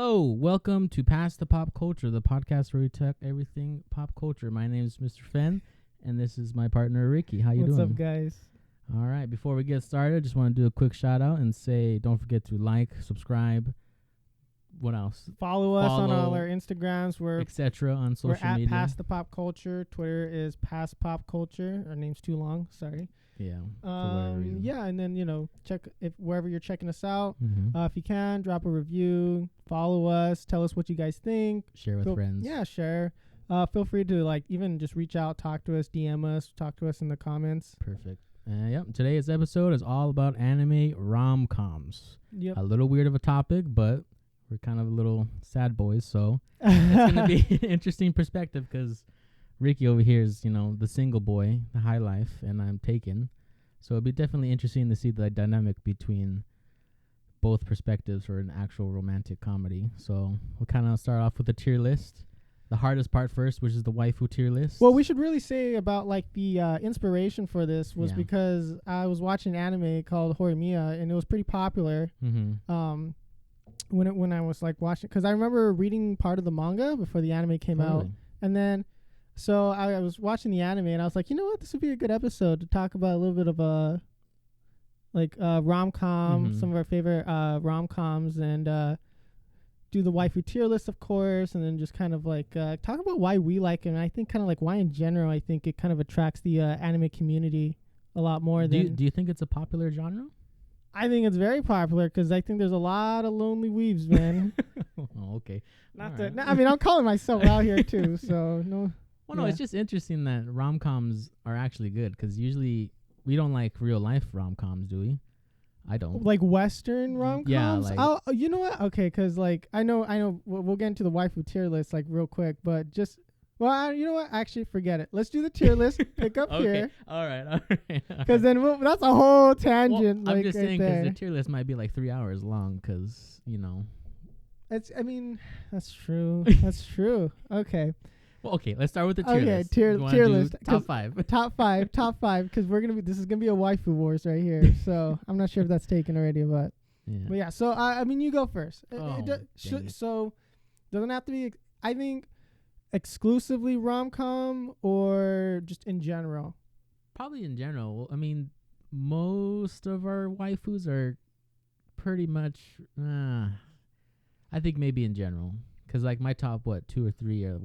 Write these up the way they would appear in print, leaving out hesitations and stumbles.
Hello, welcome to Past the Pop Culture, the podcast where we talk everything pop culture. My name is Mr. Fenn, and this is my partner Ricky. How you doing? What's up, guys? All right, before we get started, I just want to do a quick shout out and say don't forget to like, subscribe. What else? Follow us on all our Instagrams. We're etc. on social we're at media. Past the Pop Culture. Twitter is Past Pop Culture. Our name's too long. Sorry. Yeah. For whatever reason. Yeah, and then check if wherever you're checking us out. Mm-hmm. If you can, drop a review. Follow us. Tell us what you guys think. Share with friends. Yeah, share. Feel free to even just reach out, talk to us, DM us, talk to us in the comments. Perfect. Yep. Today's episode is all about anime rom-coms. Yep. A little weird of a topic, but we're kind of little sad boys, so it's going to be an interesting perspective because Ricky over here is, the single boy, the high life, and I'm taken. So it'll be definitely interesting to see the dynamic between both perspectives for an actual romantic comedy. So we'll kind of start off with the tier list. The hardest part first, which is the waifu tier list. Well, we should really say about the inspiration for this was because I was watching anime called Horimiya, and it was pretty popular. Mm-hmm. When I was watching, because I remember reading part of the manga before the anime came out, and then so I was watching the anime, and I was like, you know what, this would be a good episode to talk about a little bit of a rom-com, some of our favorite rom-coms, and do the waifu tier list, of course, and then just kind of talk about why we like it, and I think kind of why in general I think it kind of attracts the anime community a lot more. Do you think it's a popular genre? I think it's very popular because I think there's a lot of lonely weaves, man. Oh, okay. I mean, I'm calling myself out here too, so no. Well, no, it's just interesting that rom-coms are actually good because usually we don't like real life rom-coms, do we? I don't. Like Western rom-coms? Yeah. You know what? Okay, because I know we'll get into the waifu tier list real quick, but just. Well, you know what? Actually, forget it. Let's do the tier list. Pick up here. All right. Because then that's a whole tangent. Well, I'm just saying because the tier list might be 3 hours long because, I mean, that's true. That's true. Okay. Well, okay. Let's start with the tier list. Tier list. Top five. Top five. Because this is going to be a waifu wars right here. So I'm not sure if that's taken already, but. Yeah. But yeah, so I mean, you go first. So doesn't have to be, I think, exclusively rom-com or just in general? Probably in general. I mean, most of our waifus are pretty much I think maybe in general because my top 2 or 3 are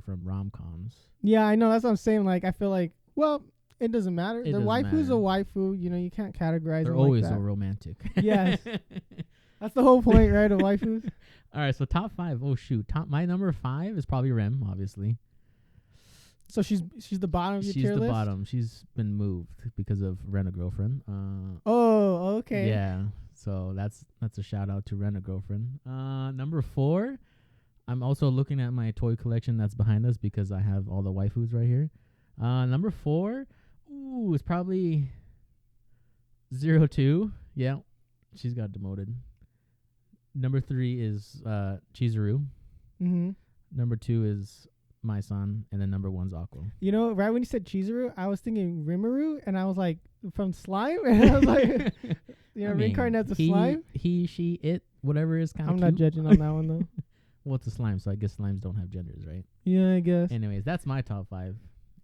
from rom-coms. Yeah, I know, that's what I'm saying. I feel well, it doesn't matter. The waifu's a waifu, you can't categorize they're them always like that. so romantic. Yes. That's the whole point, right, of waifus. All right, so top 5. Oh shoot, my number 5 is probably Rem, obviously. So she's the bottom of your tier list? She's the bottom. She's been moved because of Rent-A-Girlfriend. Oh, okay. Yeah, so that's a shout out to Rent-A-Girlfriend. Number 4, I'm also looking at my toy collection that's behind us because I have all the waifus right here. Number 4, it's probably 02. Yeah, she's got demoted. Number 3 is Chizuru. Mm-hmm. Number 2 is my son, and then number 1's Aqua. Right when you said Chizuru, I was thinking Rimuru, and I was like, from Slime? And I was like, reincarnate as a slime? He, she, it, whatever is kind of I'm not judging on that one, though. Well, it's a slime, so I guess slimes don't have genders, right? Yeah, I guess. Anyways, that's my top 5.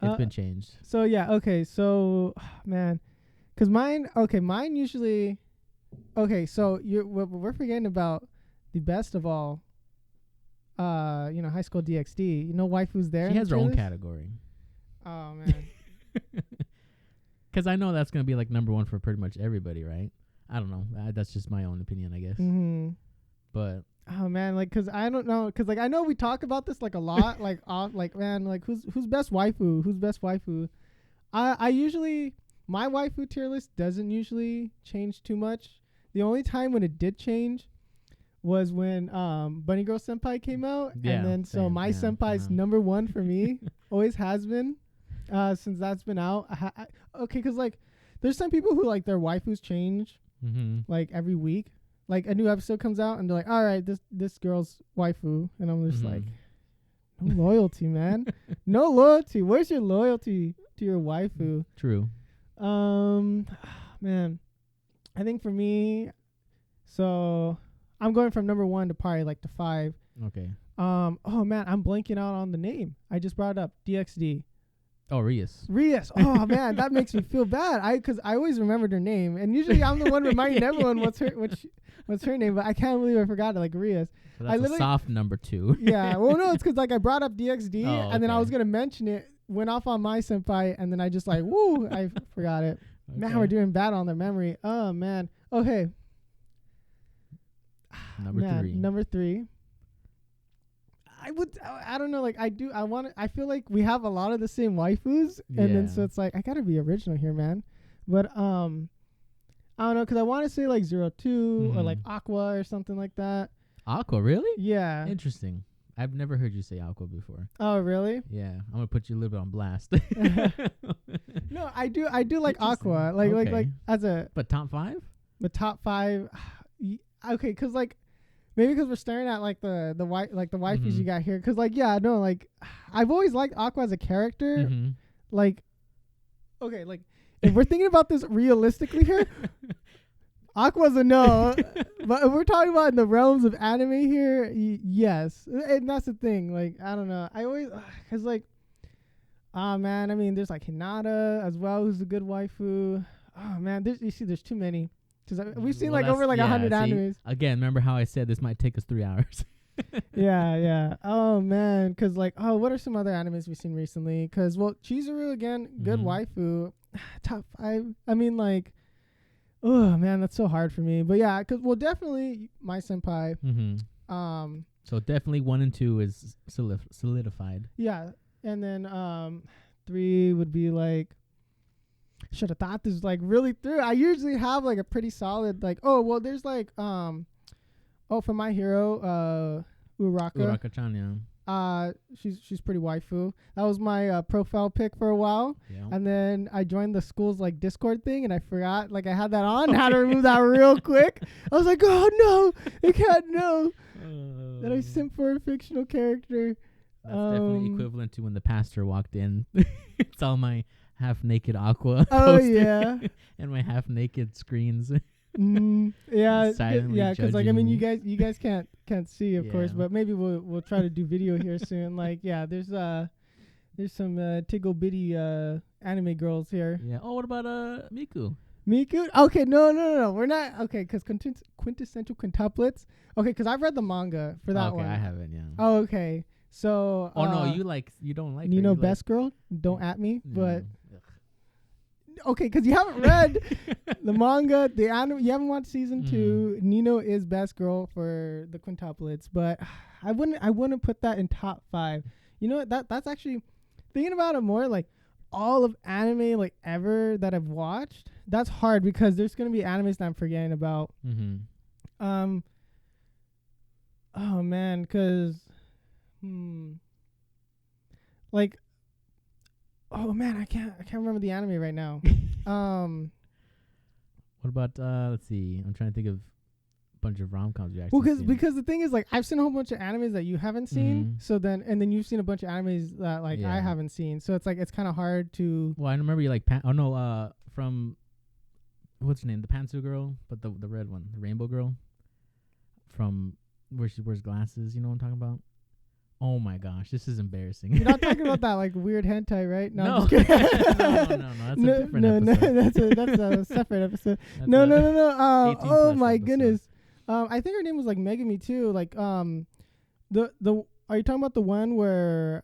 It's been changed. So, yeah, okay, so, man. Because mine usually... Okay, so we're forgetting about the best of all, High School DxD. Waifu's there. She has her own category. Oh, man. Because I know that's going to be number 1 for pretty much everybody, right? I don't know. That's just my own opinion, I guess. Mm-hmm. But... Oh, man, because I don't know. Because, I know we talk about this, a lot. Man, who's best waifu? Who's best waifu? I usually... My waifu tier list doesn't usually change too much. The only time when it did change was when Bunny Girl Senpai came out. Yeah, and then so my senpai's number 1 for me. Always has been since that's been out. Okay, because there's some people who their waifus change every week. A new episode comes out and they're like, all right, this girl's waifu. And I'm just no loyalty, man. No loyalty. Where's your loyalty to your waifu? True. Man, I think for me, so I'm going from number 1 to probably like to 5. Okay. Oh man, I'm blanking out on the name. I just brought it up. DXD. Oh, Rias. Rias. Oh man, that makes me feel bad. Because I always remembered her name, and usually I'm the one reminding everyone what's her name, but I can't believe I forgot it. Like Rias. So that's a soft number 2. Yeah. Well, no, it's because like I brought up DXD, and then I okay. was gonna mention it, went off on my senpai, and then I just like woo, I forgot it. Okay. Man, we're doing bad on their memory. Oh man. Okay. Number 3. I don't know, like I feel like we have a lot of the same waifus, and then so it's like I gotta be original here, man. But I don't know, because I want to say like 02 or like Aqua or something like that. Aqua, really? Yeah. Interesting. I've never heard you say Aqua before. Oh, really? Yeah, I'm gonna put you a little bit on blast. No, I do like Aqua, like as a. But top 5? The top 5, okay, because like. Maybe because we're staring at like the waifus you got here. Because like like I've always liked Aqua as a character. Like, okay, like if we're thinking about this realistically here, Aqua's a no. But if we're talking about in the realms of anime here, yes, and that's the thing. Like I don't know. I always because like, man. I mean, there's like Hinata as well, who's a good waifu. Oh man, there's too many. We've seen like over like 100 animes. Again, remember how I said this might take us 3 hours? Yeah. Oh man, because like, what are some other animes we've seen recently? Because well, Chizuru again, good waifu. Top 5. I mean, like, oh man, that's so hard for me. But yeah, because well, definitely my senpai. So definitely 1 and 2 is solidified. Yeah, and then 3 would be like. Should have thought this like really through. I usually have like a pretty solid like there's like for My Hero Uraka-chan, yeah. She's pretty waifu. That was my profile pic for a while. Yeah. And then I joined the school's like Discord thing and I forgot like I had that on. Had to remove that real quick. I was like, oh no, I can't know that I simp for a fictional character. That's definitely equivalent to when the pastor walked in. It's all my half-naked Aqua. Oh yeah. And my half-naked screens. Yeah, because like I mean, you guys can't see, of course, but maybe we'll try to do video here soon. Like, yeah, there's some tiggle bitty anime girls here. Yeah. Oh, what about Miku? Miku? Okay, no, we're not. Okay, because quintessential quintuplets. Okay, because I've read the manga for that one. Okay, I haven't. Yeah. Oh, okay. So. Oh no, you don't like. You know, Best Girl. Don't at me, but. Okay, because you haven't read the manga, the anime, you haven't watched season 2. Nino is best girl for the quintuplets, but I wouldn't put that in top 5. You know what? That's actually thinking about it more. Like all of anime like ever that I've watched, that's hard because there's gonna be animes that I'm forgetting about. Oh man, because like. Oh man, I can't remember the anime right now. What about let's see. I'm trying to think of a bunch of rom-coms you actually seen. Because the thing is like I've seen a whole bunch of animes that you haven't seen. So then you've seen a bunch of animes that like I haven't seen. So it's like it's kind of hard to. Well, I remember you like from what's her name? The pantsuit girl, but the red one, the rainbow girl from where she wears glasses, you know what I'm talking about? Oh my gosh, this is embarrassing. You're not talking about that like weird hentai, right? No. I'm just kidding. No, that's a different episode. That's a separate episode. No. Oh my goodness. I think her name was like Megami too. Like the are you talking about the one where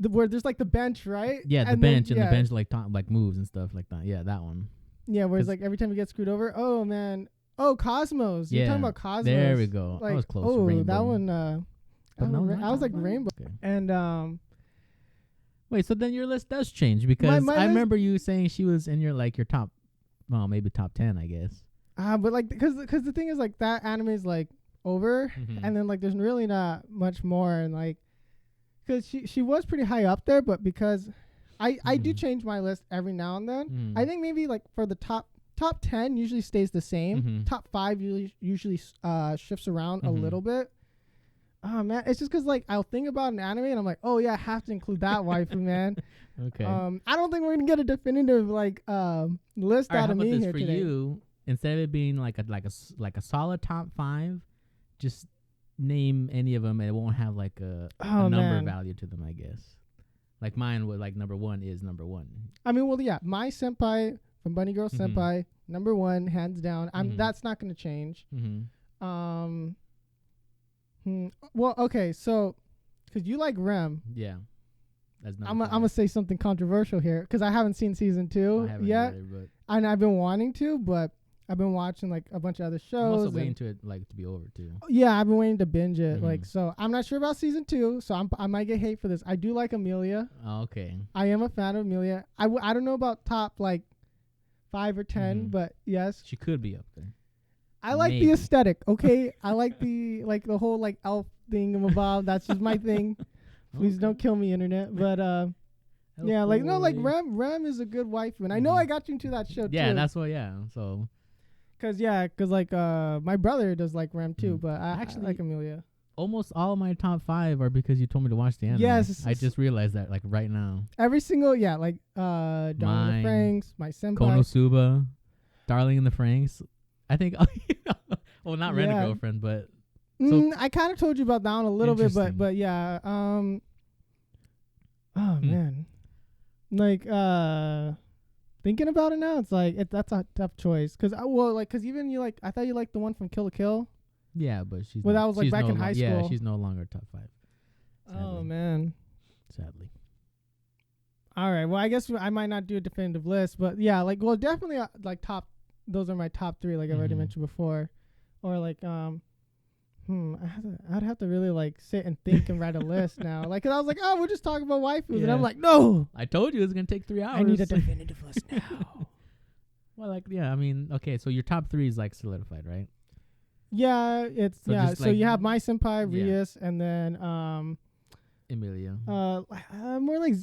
where there's like the bench, right? Yeah, the bench and the bench like moves and stuff like that. Yeah, that one. Yeah, where it's like every time you get screwed over. Oh man. Oh, Cosmos. You're talking about Cosmos. There we go. Like, I was close. Oh, Rainbow. that one. I was like Rainbow. Okay. And wait, so then your list does change because I remember you saying she was in your top, well, maybe top 10, I guess. But like, because the thing is like that anime is like over, and then like there's really not much more, and like, because she was pretty high up there, but because I do change my list every now and then. I think maybe like for the top 10 usually stays the same. Top 5 usually shifts around a little bit. Oh man, it's just because like I'll think about an anime and I'm like, oh yeah, I have to include that waifu, man. Okay. I don't think we're gonna get a definitive like list out of me here for today. You, instead of it being like a solid top 5, just name any of them and it won't have like a number value to them, I guess. Like mine would like number 1 is number 1. I mean, well, yeah, my senpai from Bunny Girl Senpai, number 1, hands down. That's not gonna change. Well, okay, so because you like Rem, yeah, that's I'm gonna say something controversial here because I haven't seen season 2 yet, either, and I've been wanting to, but I've been watching like a bunch of other shows. I'm also waiting to it like to be over too. Yeah, I've been waiting to binge it. Like, so I'm not sure about season 2, so I might get hate for this. I do like Amelia. Oh, okay. I am a fan of Amelia. I don't know about top like 5 or 10, but yes, she could be up there. I like the aesthetic. Okay, I like the whole like elf thingamabob. That's just my thing. Please don't kill me, internet. But yeah, like no, like Rem is a good wife, and I know I got you into that show too. Yeah, that's what. Yeah, so. Cause like my brother does like Rem too, but I actually like Amelia. Almost all of my top 5 are because you told me to watch the anime. Yes, I just realized that like right now. Every single like Darling in the Franxx, my senpai, Konosuba, Darling in the Franxx. I think. Well, not Rent a Girlfriend, but. So I kind of told you about that one a little bit, but yeah. Oh man, like thinking about it now, it's like that's a tough choice. Cause even you like, I thought you liked the one from Kill la Kill. Yeah, but she's. Well, that was like back in high school. Yeah, she's no longer top 5. Sadly. Oh man. Sadly. All right. Well, I guess I might not do a definitive list, but yeah, like, well, definitely like top. Those are my top 3, like I've already mentioned before, or like I'd have to really like sit and think and write a list now. Like, 'cause I was like, oh, we'll just talk about waifus, and I'm like, no. I told you it was gonna take 3 hours. I need a definitive list now. Well, like, yeah, I mean, okay, so your top 3 is like solidified, right? Yeah, it's So you have my senpai Rias, and then Emilia. More like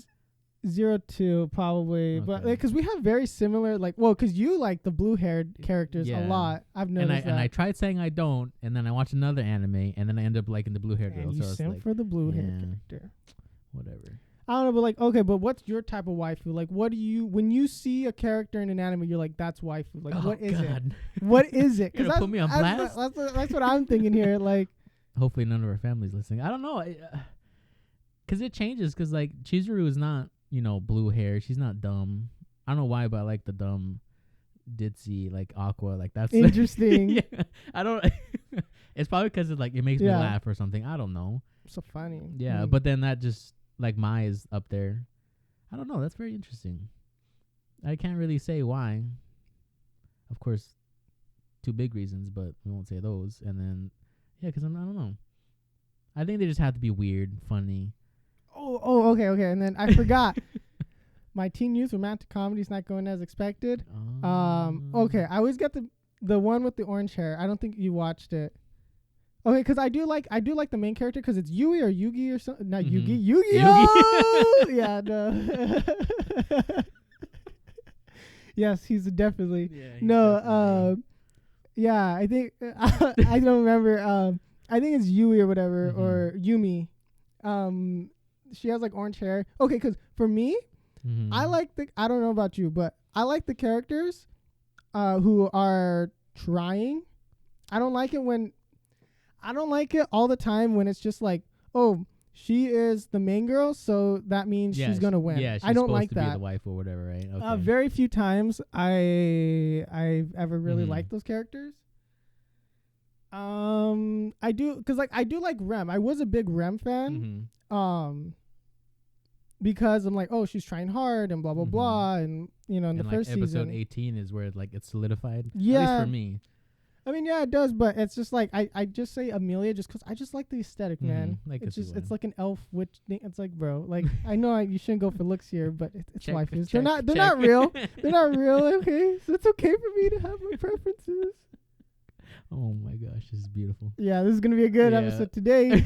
02 probably, but because we have very similar because you like the blue-haired characters a lot. I've noticed and I tried saying I don't, and then I watched another anime, and then I end up liking the blue-haired girl. You simp for the blue-haired character. Whatever. I don't know, but but what's your type of waifu? Like, what do you when you see a character in an anime, you're like, that's waifu. Like, what is it? What is it? Because put me on blast. That's what I'm thinking here. Like, hopefully none of our family's listening. I don't know, because it changes. Because like Chizuru is not. Blue hair. She's not dumb. I don't know why, but I like the dumb, ditzy, like Aqua. Like that's interesting. Yeah, I don't. It's probably because it makes me laugh or something. I don't know. So funny. Yeah, but then that just like Mai is up there. I don't know. That's very interesting. I can't really say why. Of course, 2 big reasons, but we won't say those. And then because I don't know. I think they just have to be weird, funny. Oh, okay. And then I forgot. My teen youth romantic comedy's not going as expected. Okay. I always get the one with the orange hair. I don't think you watched it. Okay, because I do like the main character because it's Yui or Yugi or something. Not Yugi. Yu-Gi-Oh! Yeah, no. Yes, he's definitely. Yeah, definitely. Yeah, I think I don't remember. I think it's Yui or whatever or Yumi. She has like orange hair. Okay, because for me, I don't know about you, but I like the characters who are trying. I don't like it all the time when it's just like, oh, she is the main girl, so that means she's gonna win. Yeah, she's I don't like that. Be the wife or whatever, right? Okay. Very few times I've ever really liked those characters. I do because I do like Rem. I was a big Rem fan. Because I'm like, oh, she's trying hard and blah blah blah, and in the first episode season, 18 is where it's solidified. Yeah, at least for me. I mean, yeah, it does, but it's just like I just say Amelia just because I just like the aesthetic, man. It's like an elf witch thing. It's like, bro, like I know you shouldn't go for looks here, but it's waifus. They're not real. They're not real. Okay, so it's okay for me to have my preferences. Oh my gosh, this is beautiful. Yeah, this is gonna be a good episode today.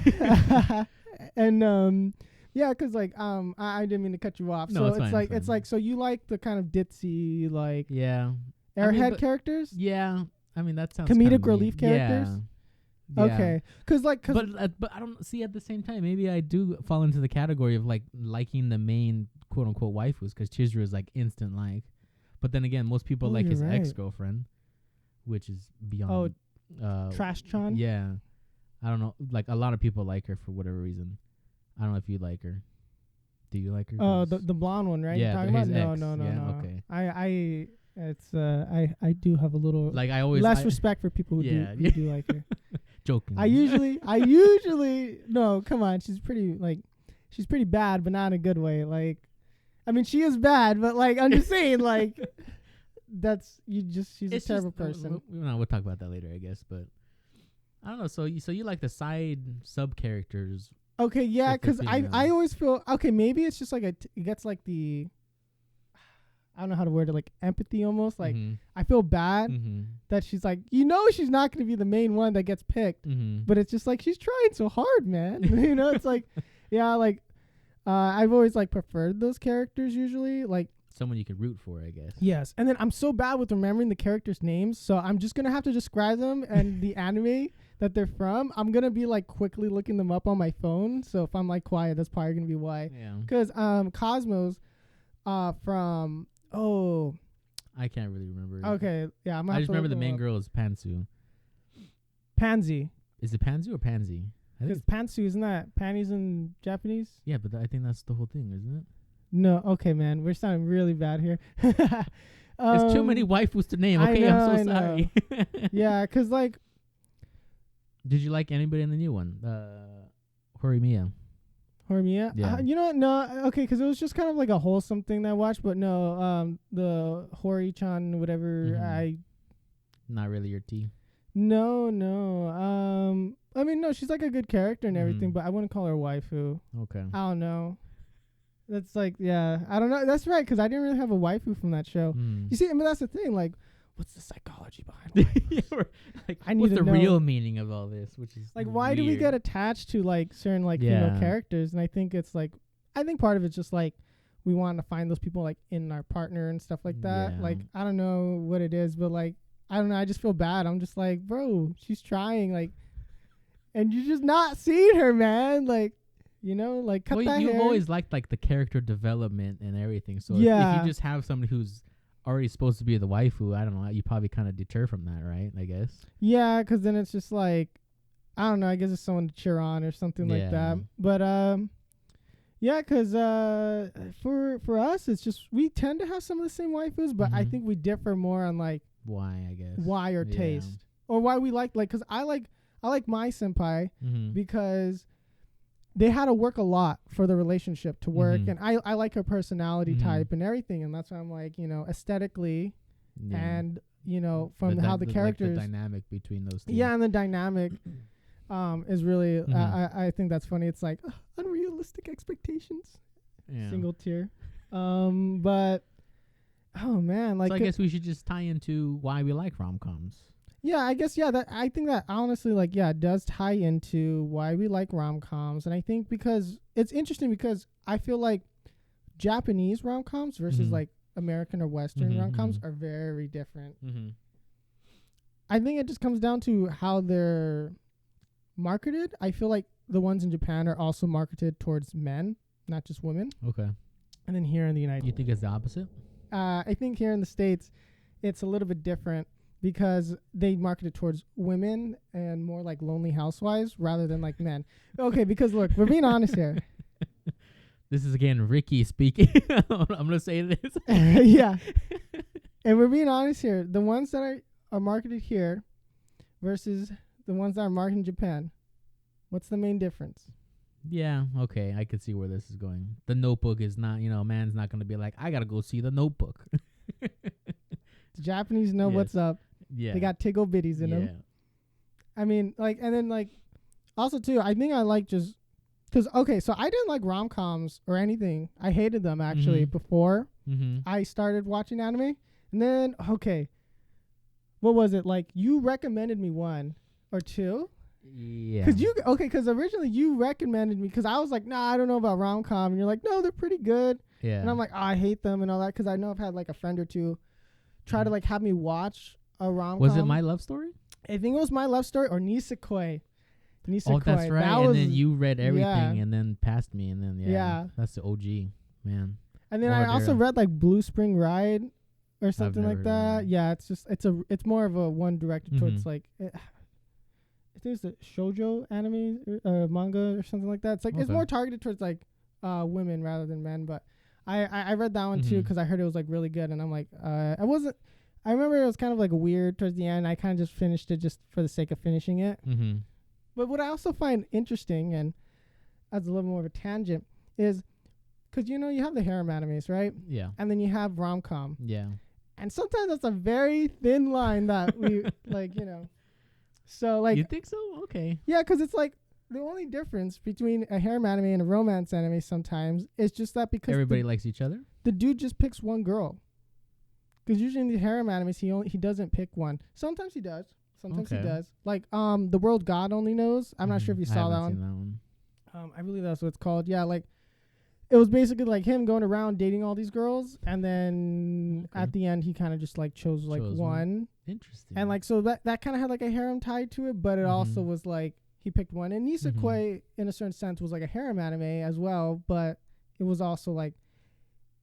And yeah, because I didn't mean to cut you off. No, so it's like so you like the kind of ditzy airhead characters? Yeah, I mean that sounds comedic relief characters. Yeah. Okay, but I don't see at the same time. Maybe I do fall into the category of liking the main quote unquote waifus because Chizuru is instant like. But then again, most people like his ex-girlfriend. which is beyond. Trash Chan. Yeah, I don't know. Like a lot of people like her for whatever reason. I don't know if you like her. Do you like her? Oh, the blonde one, right? Yeah, You're talking his about? ex. No. Okay. I do have a little Like I always less respect for people who do like her. Joking. I usually no, come on, she's pretty bad, but not in a good way. Like, I mean, she is bad, but like I'm just saying, like she's a terrible person. We'll talk about that later, I guess. But I don't know. So you like the sub characters? Okay, yeah, because I always feel okay. Maybe it's just like it gets like the, I don't know how to word it, like empathy almost. Like I feel bad that she's like, she's not going to be the main one that gets picked, but it's just like she's trying so hard, man. It's like, yeah, like I've always like preferred those characters usually, like someone you can root for, I guess. Yes, and then I'm so bad with remembering the characters' names, so I'm just gonna have to describe them and the anime that they're from. I'm gonna be like quickly looking them up on my phone. So if I'm like quiet, that's probably gonna be why. Yeah. Because Cosmos, from I can't really remember. Okay, yeah, I just remember the main girl is Pantsu. Pansy. Is it Pantsu or Pansy? Because Pantsu, isn't that panties in Japanese? Yeah, but I think that's the whole thing, isn't it? No, okay, man, we're sounding really bad here. There's too many waifus to name. Okay, I'm so sorry. Yeah, because like, did you like anybody in the new one? Horimiya. Horimiya? Yeah. You know what? No, okay, because it was just kind of like a wholesome thing that I watched, but no, the Hori-chan, whatever, Not really your tea. No. I mean, no, she's like a good character and everything, but I wouldn't call her waifu. Okay. I don't know. That's like, yeah, I don't know. That's right, because I didn't really have a waifu from that show. You see, I mean, that's the thing. Like, what's the psychology behind waifus? Like, I need what's to the know. real meaning of all this? Which is like, why do we get attached to like certain like female characters? And I think it's like, I think part of it's just like we want to find those people like in our partner and stuff like that. Yeah. Like, I don't know what it is, but like, I don't know. I just feel bad. I'm just like, bro, she's trying, like, and you're just not seeing her, man. Like, like cut that hair. You've always liked like the character development and everything. So if you just have somebody who's already supposed to be the waifu, I don't know, you probably kind of deter from that, right? I guess. Yeah, because then it's just like, I don't know. I guess it's someone to cheer on or something like that. But yeah, because for us, it's just we tend to have some of the same waifus, but I think we differ more on like why, I guess, why or taste or why we like because I like my senpai because they had to work a lot for the relationship to work, and I like her personality type and everything, and that's why I'm like, aesthetically, and from how the characters, like the dynamic between those two. Yeah, and the dynamic is really I think that's funny. It's like unrealistic expectations, single tier, but oh man, like so I guess we should just tie into why we like rom-coms. Yeah, I guess, that I think that honestly, like, it does tie into why we like rom-coms. And I think because it's interesting because I feel like Japanese rom-coms versus like American or Western rom-coms are very different. I think it just comes down to how they're marketed. I feel like the ones in Japan are also marketed towards men, not just women. Okay. And then here in the United States. You think it's the opposite? I think here in the States, it's a little bit different. Because they market it towards women and more like lonely housewives rather than like men. Okay, because look, we're being honest here. This is again Ricky speaking. I'm gonna say this. Yeah, and we're being honest here. The ones that are marketed here versus the ones that are marketed in Japan. What's the main difference? Yeah, okay, I can see where this is going. The Notebook is not, a man's not gonna be like, I gotta go see The Notebook. The Japanese know what's up. Yeah. They got tickle bitties in them. I mean, like, and then, like, also, too, I think I like just, because, okay, so I didn't like rom-coms or anything. I hated them, actually, before I started watching anime. And then, okay, what was it? Like, you recommended me one or two. Yeah. Because originally you recommended me, because I was like, nah, I don't know about rom-com. And you're like, no, they're pretty good. Yeah. And I'm like, oh, I hate them and all that, because I know I've had, like, a friend or two try to, like, have me watch a rom-com. Was it My Love Story? I think it was My Love Story or Nisekoi. Oh, that's right. And then you read everything and then passed me, and then that's the OG, man. And then I also read like Blue Spring Ride. or something like that. Yeah, it's more of a one directed towards like I think it's a shoujo anime manga or something like that. It's like it's more targeted towards like women rather than men. But I read that one too because I heard it was like really good, and I'm like I remember it was kind of like weird towards the end. I kind of just finished it just for the sake of finishing it. But what I also find interesting, and as a little more of a tangent, is because you have the harem animes, right? Yeah. And then you have romcom. Yeah. And sometimes that's a very thin line that we like, So like, you think so? Okay. Yeah, because it's like the only difference between a harem anime and a romance anime sometimes is just that because everybody likes each other. The dude just picks one girl. Because usually in the harem animes he doesn't pick one. Sometimes he does. Sometimes he does. Like The World God Only Knows. I'm not sure if you saw that one. Seen that one. I believe that's what it's called. Yeah, like it was basically like him going around dating all these girls, and then at the end he kind of just like chose one. Interesting. And like so that kind of had like a harem tied to it, but it also was like he picked one. And Nisekoi in a certain sense was like a harem anime as well, but it was also like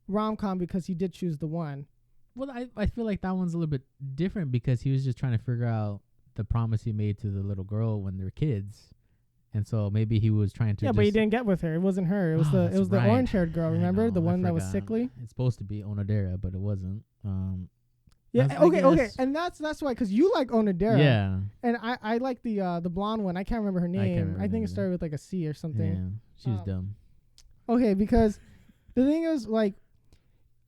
rom-com because he did choose the one. Well, I feel like that one's a little bit different because he was just trying to figure out the promise he made to the little girl when they were kids. And so maybe he was trying to. Yeah, but he didn't get with her. It wasn't her. It was the orange-haired girl. Remember the one that was sickly? It's supposed to be Onodera, but it wasn't. Yeah. Okay. And that's why, because you like Onodera. Yeah. And I like the blonde one. I can't remember her name. I think it started with like a C or something. Yeah. She was dumb. Okay, because the thing is, like,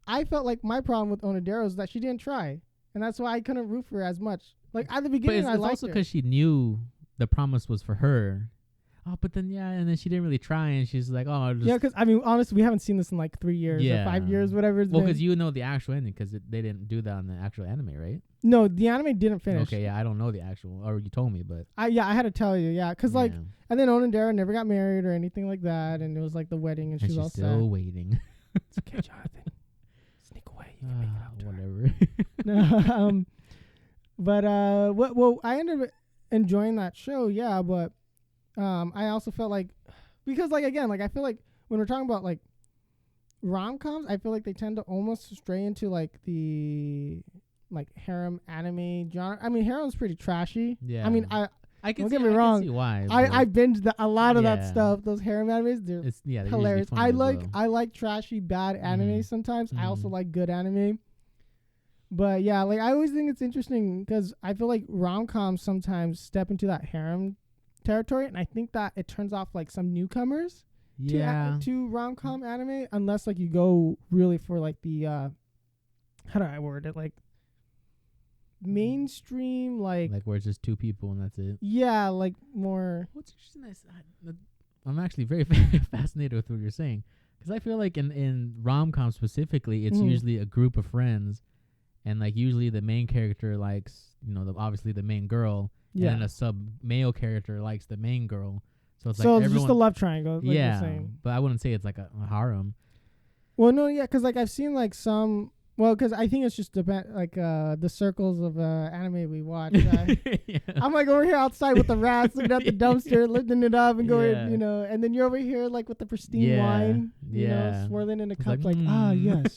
I felt like my problem with Onodera was that she didn't try, and that's why I couldn't root for her as much. Like at the beginning, I liked her. But it's also because she knew the promise was for her. Oh, but then and then she didn't really try, and she's like, oh, because I mean, honestly, we haven't seen this in like 3 years or 5 years, whatever it's been. Well, because you know the actual ending, because they didn't do that on the actual anime, right? No, the anime didn't finish. Okay, yeah, I don't know the actual, or you told me, but I had to tell you, because like, and then Onodera never got married or anything like that, and it was like the wedding, and she's all still sad. waiting. It's okay, Jonathan. Sneak away. You can make it up to whatever. But well, I ended up enjoying that show, but I also felt like, because like again, like I feel like when we're talking about like rom-coms, I feel like they tend to almost stray into like the like harem anime genre. I mean, harem's pretty trashy. Yeah. I mean, I can don't get me wrong. See why, I binged a lot of that stuff. Those harem animes, they're hilarious. I like trashy bad anime sometimes. I also like good anime. But yeah, like I always think it's interesting because I feel like rom-coms sometimes step into that harem territory, and I think that it turns off like some newcomers to rom-com anime, unless like you go really for like the how do I word it, like mainstream, like where it's just two people and that's it. Yeah, like more. What's interesting? I'm actually very fascinated with what you're saying, because I feel like in rom-com specifically, it's usually a group of friends, and like usually the main character likes obviously the main girl. Yeah. And then a sub male character likes the main girl. So it's like just a love triangle. Like yeah. You're saying. But I wouldn't say it's like a harem. Well, no, yeah, because like I've seen like some. Well, because I think it's just the circles of anime we watch. I'm like over here outside with the rats, looking at the dumpster, lifting it up and going, and then you're over here like with the pristine wine, swirling in a cup, like yes,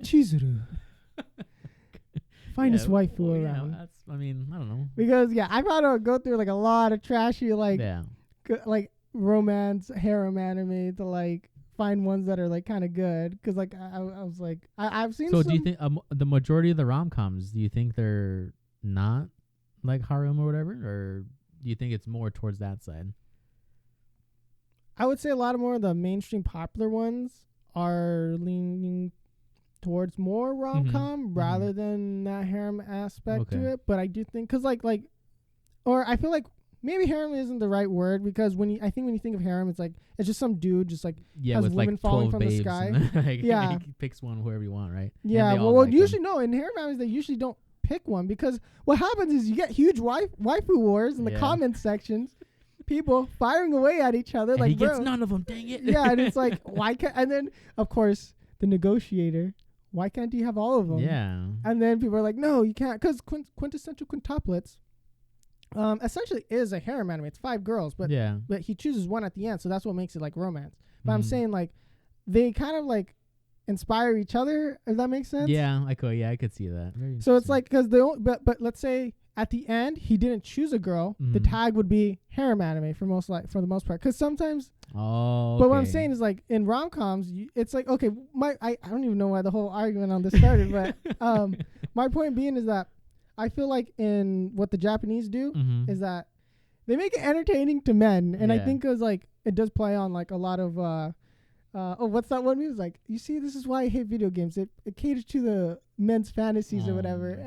Chizuru. Finest waifu around. I don't know. Because I've had to go through like a lot of trashy like romance harem anime to like find ones that are like kind of good. Because like I was like I've seen. So do you think the majority of the rom-coms, do you think they're not like harem or whatever, or do you think it's more towards that side? I would say a lot of more of the mainstream popular ones are leaning towards more rom-com rather than that harem aspect to it. But I do think, because like or I feel like maybe harem isn't the right word, because when you think of harem, it's just some dude just like has with women like falling from the sky. He picks one whoever you want, right? Yeah, well usually no, in harem animes they usually don't pick one, because what happens is you get huge waifu wars in the comment sections. People firing away at each other, and like he gets none of them. Dang it! Yeah, and it's like why can't? And then of course the negotiator. Why can't he have all of them? Yeah. And then people are like, no, you can't, because quintessential quintuplets essentially is a harem anime. It's 5 girls, but he chooses one at the end, so that's what makes it like romance. But I'm saying like they kind of like inspire each other. If that makes sense. Yeah, I could see that. Very So it's like because but let's say at the end he didn't choose a girl, the tag would be harem anime for the most part. Because sometimes. Oh. But what I'm saying is like in rom-coms, it's like okay, I don't even know why the whole argument on this started, but my point being is that I feel like in what the Japanese do is that they make it entertaining to men, and I think it does play on like a lot of what's that one movie? Like, you see, this is why I hate video games. It caters to the men's fantasies or whatever.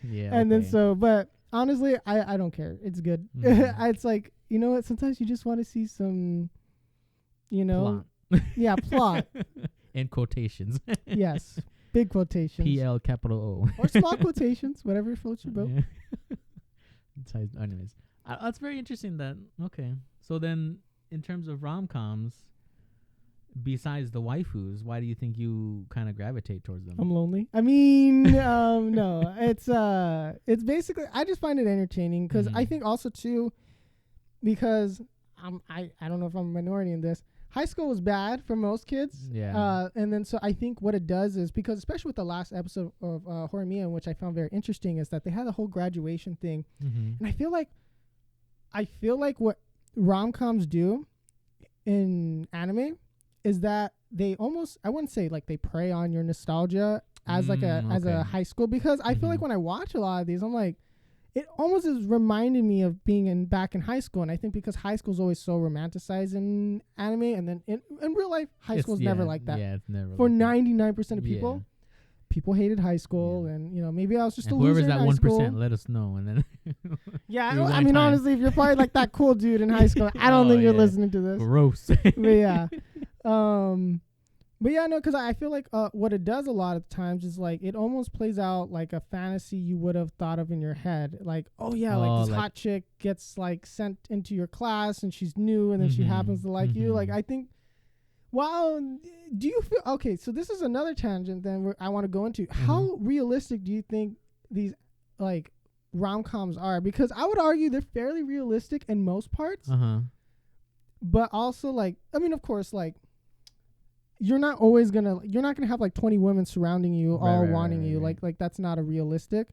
Yeah. And then but honestly, I don't care. It's good. It's like, you know what? Sometimes you just want to see some, plot. Yeah, plot. In quotations. Yes, big quotations. PL capital O. Or small quotations, whatever floats your boat. Yeah. Anyways, that's very interesting. Okay. So then, in terms of rom-coms, besides the waifus, why do you think you kind of gravitate towards them? I'm lonely. I mean, no, it's basically, I just find it entertaining because I think also too, because I don't know if I'm a minority in this. High school was bad for most kids. Yeah. And then so I think what it does is, because especially with the last episode of Horimiya, which I found very interesting, is that they had the whole graduation thing. And I feel like what rom-coms do in anime is that they almost, I wouldn't say like they prey on your nostalgia as as a high school, because I feel like when I watch a lot of these, I'm like, it almost is reminding me of being back in high school. And I think because high school is always so romanticized in anime, and then in real life, high school is never like that. Yeah, it's never. For 99% of people, people hated high school, and maybe I was just a loser in high school. Whoever's that 1%, let us know, and then. Yeah, I mean, honestly, if you're probably like that cool dude in high school, I don't think you're listening to this. Gross. But yeah. But yeah, no, because I feel like what it does a lot of times is like it almost plays out like a fantasy you would have thought of in your head. Like, oh yeah, like this hot chick gets like sent into your class and she's new and then she happens to like you. Like, I think, wow, do you feel, okay, so this is another tangent then I want to go into. How realistic do you think these like rom-coms are? Because I would argue they're fairly realistic in most parts. But also, like, I mean, of course, like, you're not gonna have like 20 women surrounding you all wanting you. Like that's not a realistic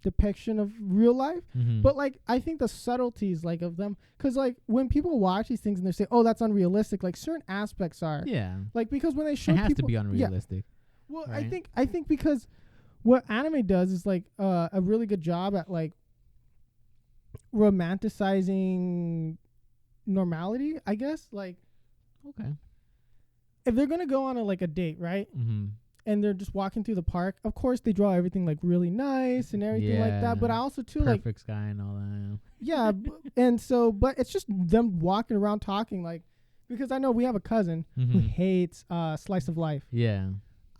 depiction of real life. But like, I think the subtleties like of them, because like when people watch these things and they say, oh, that's unrealistic, like certain aspects are. Yeah. Like, because when they show it has to be unrealistic. Yeah. Well, right? I think because what anime does is like a really good job at like romanticizing normality, I guess. Like, okay, if they're gonna go on a date, right, and they're just walking through the park, of course they draw everything like really nice and everything like that. But I also too perfect like sky and all that. Yeah, and so, but it's just them walking around talking, like, because I know we have a cousin who hates slice of life. Yeah,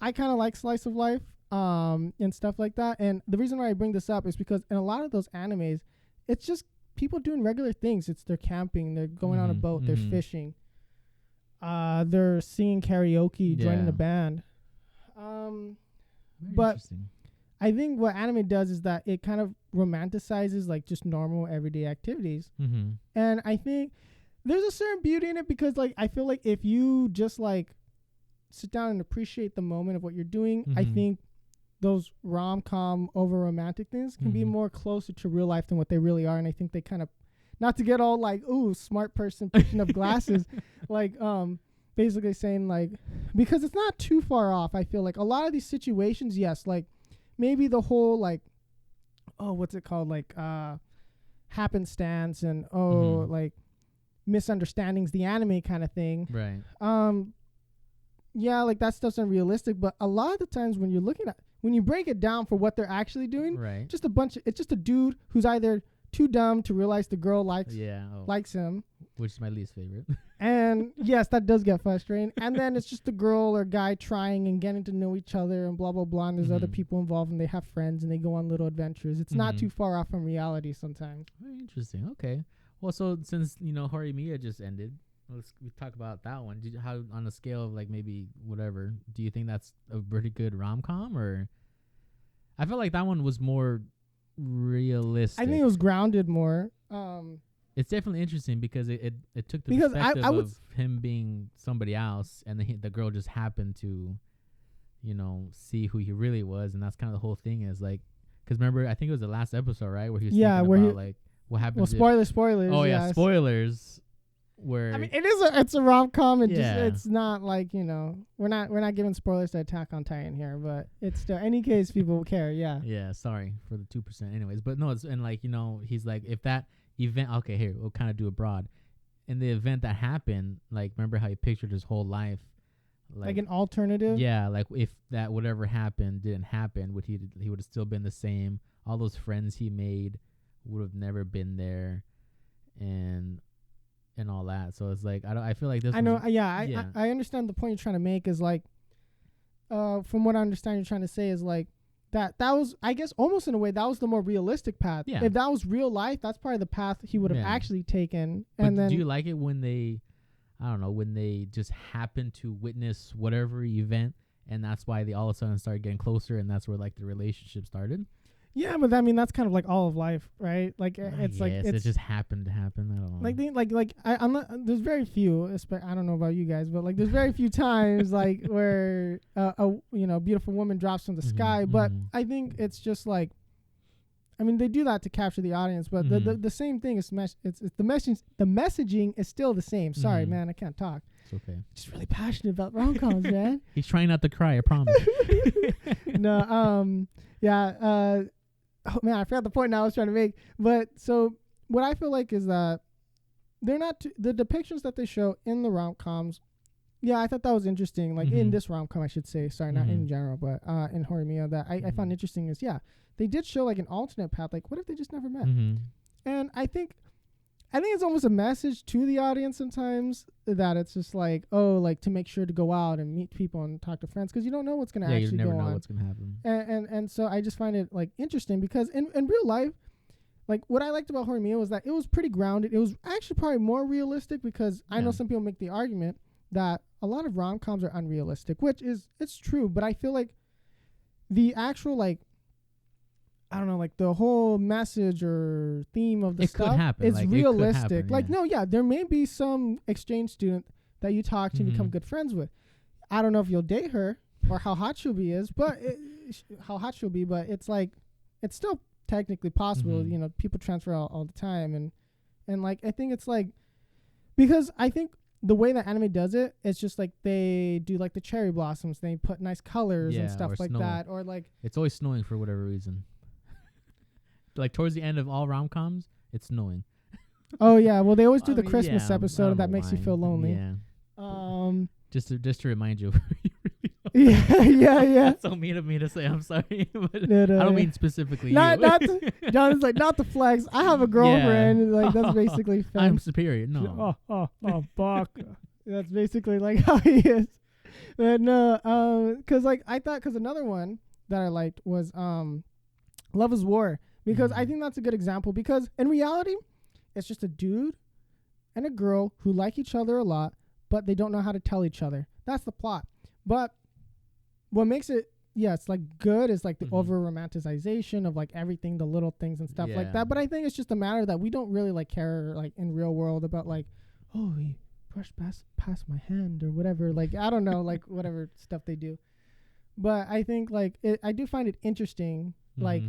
I kind of like slice of life and stuff like that. And the reason why I bring this up is because in a lot of those animes, it's just people doing regular things. They're camping, they're going on a boat, they're fishing, they're singing karaoke, joining a band. But I think what anime does is that it kind of romanticizes like just normal everyday activities. And I think there's a certain beauty in it, because like I feel like if you just like sit down and appreciate the moment of what you're doing, I think those rom-com over romantic things can be more closer to real life than what they really are. And I think they kind of, not to get all like, ooh, smart person pushing up glasses, like basically saying like, because it's not too far off. I feel like a lot of these situations, yes, like maybe the whole like, oh, what's it called, like happenstance and like misunderstandings, the anime kind of thing, right? Yeah, like that stuff's unrealistic, but a lot of the times when you're looking at, when you break it down for what they're actually doing, right, just it's just a dude who's either too dumb to realize the girl likes him, which is my least favorite. And yes, that does get frustrating. And then it's just the girl or guy trying and getting to know each other and blah blah blah, and there's other people involved and they have friends and they go on little adventures. It's not too far off from reality sometimes. Very interesting. Okay, well, so since Horimiya just ended, we talk about that one. How, on a scale of like maybe whatever, do you think that's a pretty good rom-com? Or I felt like that one was more realistic. I think it was grounded more. It's definitely interesting because it took the Because perspective I would of him being somebody else, and the girl just happened to, see who he really was, and that's kind of the whole thing is like, because remember, I think it was the last episode, right, where he was thinking where about like what happens. Well, spoilers. Oh yeah, yes. spoilers. Where I mean, it's a rom-com, and Yeah. it's not like we're not giving spoilers to Attack on Titan here, but it's still any case people care. Yeah. Yeah, sorry for the 2%. Anyways, but no, it's and like he's like if that event. Okay, here we'll kind of do it broad. In the event that happened, like remember how he pictured his whole life, like an alternative. Yeah, like if that whatever happened didn't happen, he would have still been the same. All those friends he made would have never been there, and all that. So it's like I feel like this. I know. Yeah, I understand the point you're trying to make is like, from what I understand you're trying to say is like that was, I guess, almost in a way that was the more realistic path. Yeah. If that was real life, that's probably the path he would have actually taken. But and then do you like it when they, I don't know, when they just happen to witness whatever event, and that's why they all of a sudden started getting closer, and that's where like the relationship started? Yeah, but I mean that's kind of like all of life, right? Like it's like it just happened to happen. I don't know. I'm not. There's very few. I don't know about you guys, but like there's very few times like where a beautiful woman drops from the sky. But I think it's just like, I mean they do that to capture the audience, but the same thing is it's the message. The messaging is still the same. Sorry, man, I can't talk. It's okay. Just really passionate about rom-coms, man. He's trying not to cry. I promise. No. Yeah. Oh man, I forgot the point now I was trying to make. But so what I feel like is that they're not the depictions that they show in the rom-coms. Yeah, I thought that was interesting. Like in this rom-com, I should say. Sorry, not in general, but in Horimiya, that I found interesting is they did show like an alternate path. Like, what if they just never met? And I think it's almost a message to the audience sometimes that it's just like, oh, like to make sure to go out and meet people and talk to friends because you don't know what's going to actually go on. You never know what's going to happen. And so I just find it like interesting because in real life, like what I liked about Horimiya was that it was pretty grounded. It was actually probably more realistic because I know some people make the argument that a lot of rom-coms are unrealistic, which it's true. But I feel like the actual like, I don't know, like the whole message or theme of the stuff could happen. is like, realistic. It could happen, There may be some exchange student that you talk to and become good friends with. I don't know if you'll date her or how hot she'll be but it's like, it's still technically possible. People transfer all the time. And like, I think it's like, because I think the way that anime does it, it's just like they do like the cherry blossoms. They put nice colors and stuff like that. Or like, it's always snowing for whatever reason. Like towards the end of all rom-coms, it's snowing. Oh yeah, well they always do the Christmas episode that makes you feel lonely. Yeah. Just to remind you. yeah. That's so mean of me to say. I'm sorry, but no, I don't mean specifically not you. John's like not the flex. I have a girlfriend. Like that's basically. I'm superior. No. Fuck. That's basically like how he is. But no, because another one that I liked was Love is War. Because I think that's a good example. Because in reality, it's just a dude and a girl who like each other a lot, but they don't know how to tell each other. That's the plot. But what makes it, it's like good is like the over romanticization of like everything, the little things and stuff like that. But I think it's just a matter that we don't really like care like in real world about like, oh, he brushed past my hand or whatever. Like, I don't know, like whatever stuff they do. But I think like I do find it interesting, like,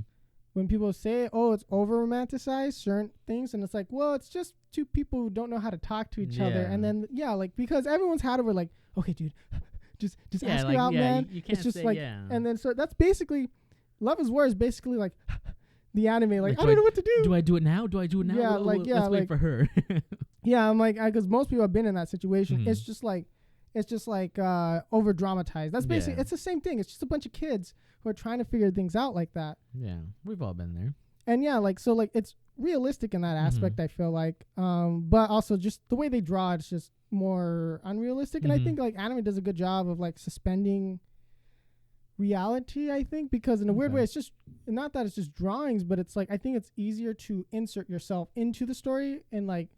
when people say, oh, it's over romanticized certain things, and it's like, well, it's just two people who don't know how to talk to each other. And then, like, because everyone's had it, we're like, okay, dude, just ask her out, man. You can't it's just say, like, and then, so that's basically, Love is War is basically like the anime, like I don't know what to do. Do I do it now? Yeah, let's wait for her. Yeah, I'm like, because most people have been in that situation. It's just like over dramatized. That's basically, it's the same thing. It's just a bunch of kids who are trying to figure things out like that. Yeah, we've all been there. And so like it's realistic in that aspect, I feel like. But also just the way they draw, it's just more unrealistic. And I think like anime does a good job of like suspending reality, I think, because in a weird way, it's just not that it's just drawings, but it's like I think it's easier to insert yourself into the story and like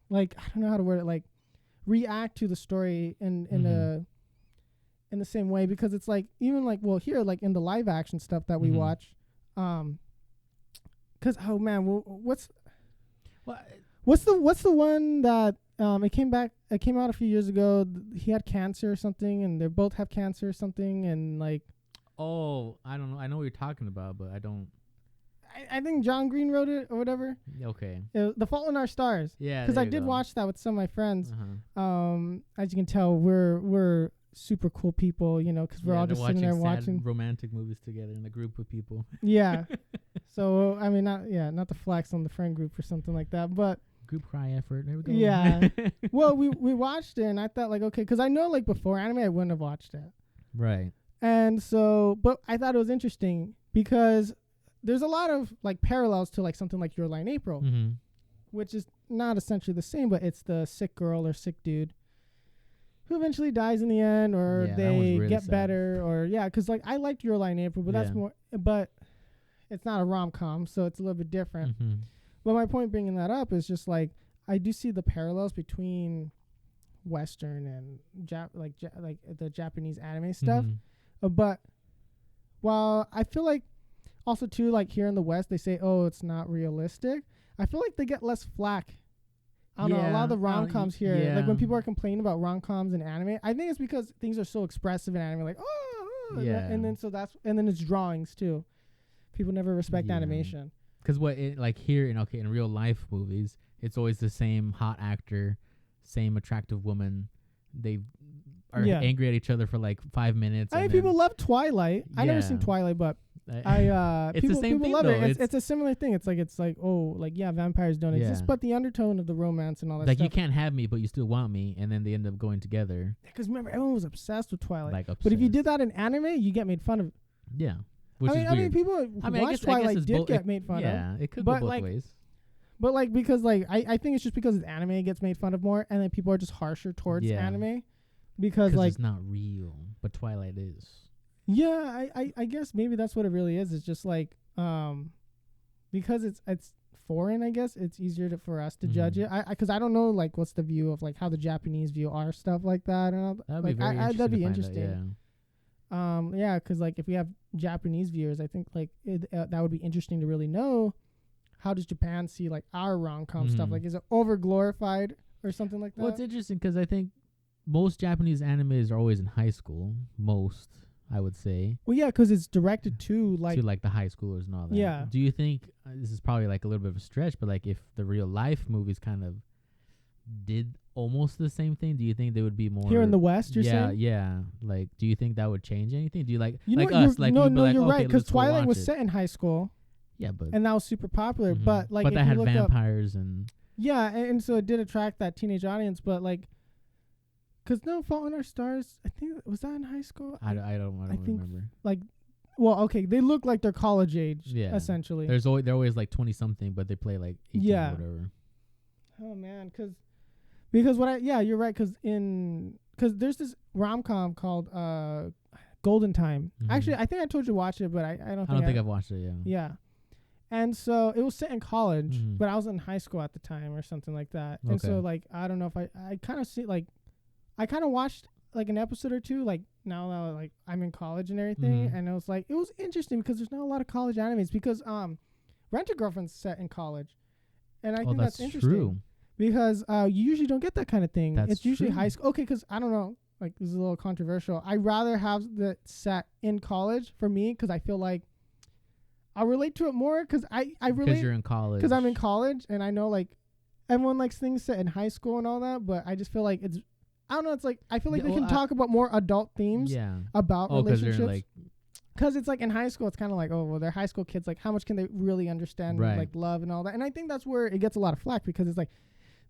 like I don't know how to word it, like react to the story in the same way, because it's like even like here like in the live action stuff that we watch, because What's the one that it came out a few years ago. He had cancer or something, and they both have cancer or something, and like. Oh, I don't know. I know what you're talking about, but I don't. I think John Green wrote it or whatever. Okay. The Fault in Our Stars. Yeah. Because I did watch that with some of my friends. Uh-huh. As you can tell, we're super cool people, you know, because we're all just sitting there watching romantic movies together in a group of people. Yeah. So I mean, not to flex on the friend group or something like that, but group cry effort. There we go. Yeah. Well, we watched it, and I thought like, okay, because I know like before anime, I wouldn't have watched it. Right. And so, but I thought it was interesting because there's a lot of like parallels to like something like Your Lie in April, which is not essentially the same, but it's the sick girl or sick dude who eventually dies in the end, or they really get sad. Better, or because like I liked Your Lie in April, but that's more, but it's not a rom-com, so it's a little bit different. But my point bringing that up is just like I do see the parallels between Western and the Japanese anime stuff, but while I feel like also too, like here in the West, they say, "Oh, it's not realistic." I feel like they get less flack. I don't know. A lot of the rom-coms here, like when people are complaining about rom-coms and anime, I think it's because things are so expressive in anime, like and then it's drawings too. People never respect animation. Because here in real life movies, it's always the same hot actor, same attractive woman. They are angry at each other for like 5 minutes. I mean, people love Twilight. I never seen Twilight, but it's the same people thing love though. it. It's a similar thing. It's like vampires don't exist, but the undertone of the romance and all that like stuff. You can't have me, but you still want me, and then they end up going together. Because remember, everyone was obsessed with Twilight. Like obsessed. But if you did that in anime, you get made fun of. Yeah, which is weird. I mean, people who watch Twilight did get made fun of. Yeah, it could go both ways. But like because like I think it's just because it's anime, it gets made fun of more, and then people are just harsher towards anime because like it's not real, but Twilight is. Yeah, I guess maybe that's what it really is. It's just like because it's foreign. I guess it's easier for us to judge it. Because I don't know like what's the view of like how the Japanese view our stuff like that. And that'd be very interesting. That'd be interesting. Yeah, because like if we have Japanese viewers, I think like that would be interesting to really know. How does Japan see like our rom-com stuff? Like, is it over glorified or something like that? Well, it's interesting because I think most Japanese animes are always in high school. Most, I would say. Well, yeah, because it's directed to like the high schoolers and all that. Yeah. Do you think this is probably like a little bit of a stretch, but like if the real life movies kind of did almost the same thing, do you think they would be more here in the West? You're saying? Yeah. Like, do you think that would change anything? Do you like you know like us? Like, no, like, you're okay, right. Because Twilight was it. set in high school. Yeah, but and that was super popular. But like, but that had vampires and and so it did attract that teenage audience. But like, because Fault in Our Stars, I think was that in high school. I don't remember. Like, well, okay, they look like they're college age. Yeah, essentially. They're always like 20 something, but they play like 18 or whatever. Oh man, because you're right. Because there's this rom-com called Golden Time. Actually, I think I told you to watch it, but I don't think I've watched it. Yeah. And so it was set in college, but I was in high school at the time or something like that. Okay. And so like I don't know if I kind of see like I kind of watched like an episode or two like now that like I'm in college and everything, and it was interesting because there's not a lot of college animes because Rent-A-Girlfriend's set in college, and I think that's interesting true. Because you usually don't get that kind of thing. It's usually high school. Okay, because I don't know. Like this is a little controversial. I'd rather have the set in college for me because I feel like I'll relate to it more because I relate because you're in college. Because I'm in college and I know like everyone likes things set in high school and all that, but I just feel like it's I don't know. It's like I feel like they can talk about more adult themes about relationships. Because it's like in high school, it's kind of like they're high school kids. Like how much can they really understand like love and all that? And I think that's where it gets a lot of flack because it's like.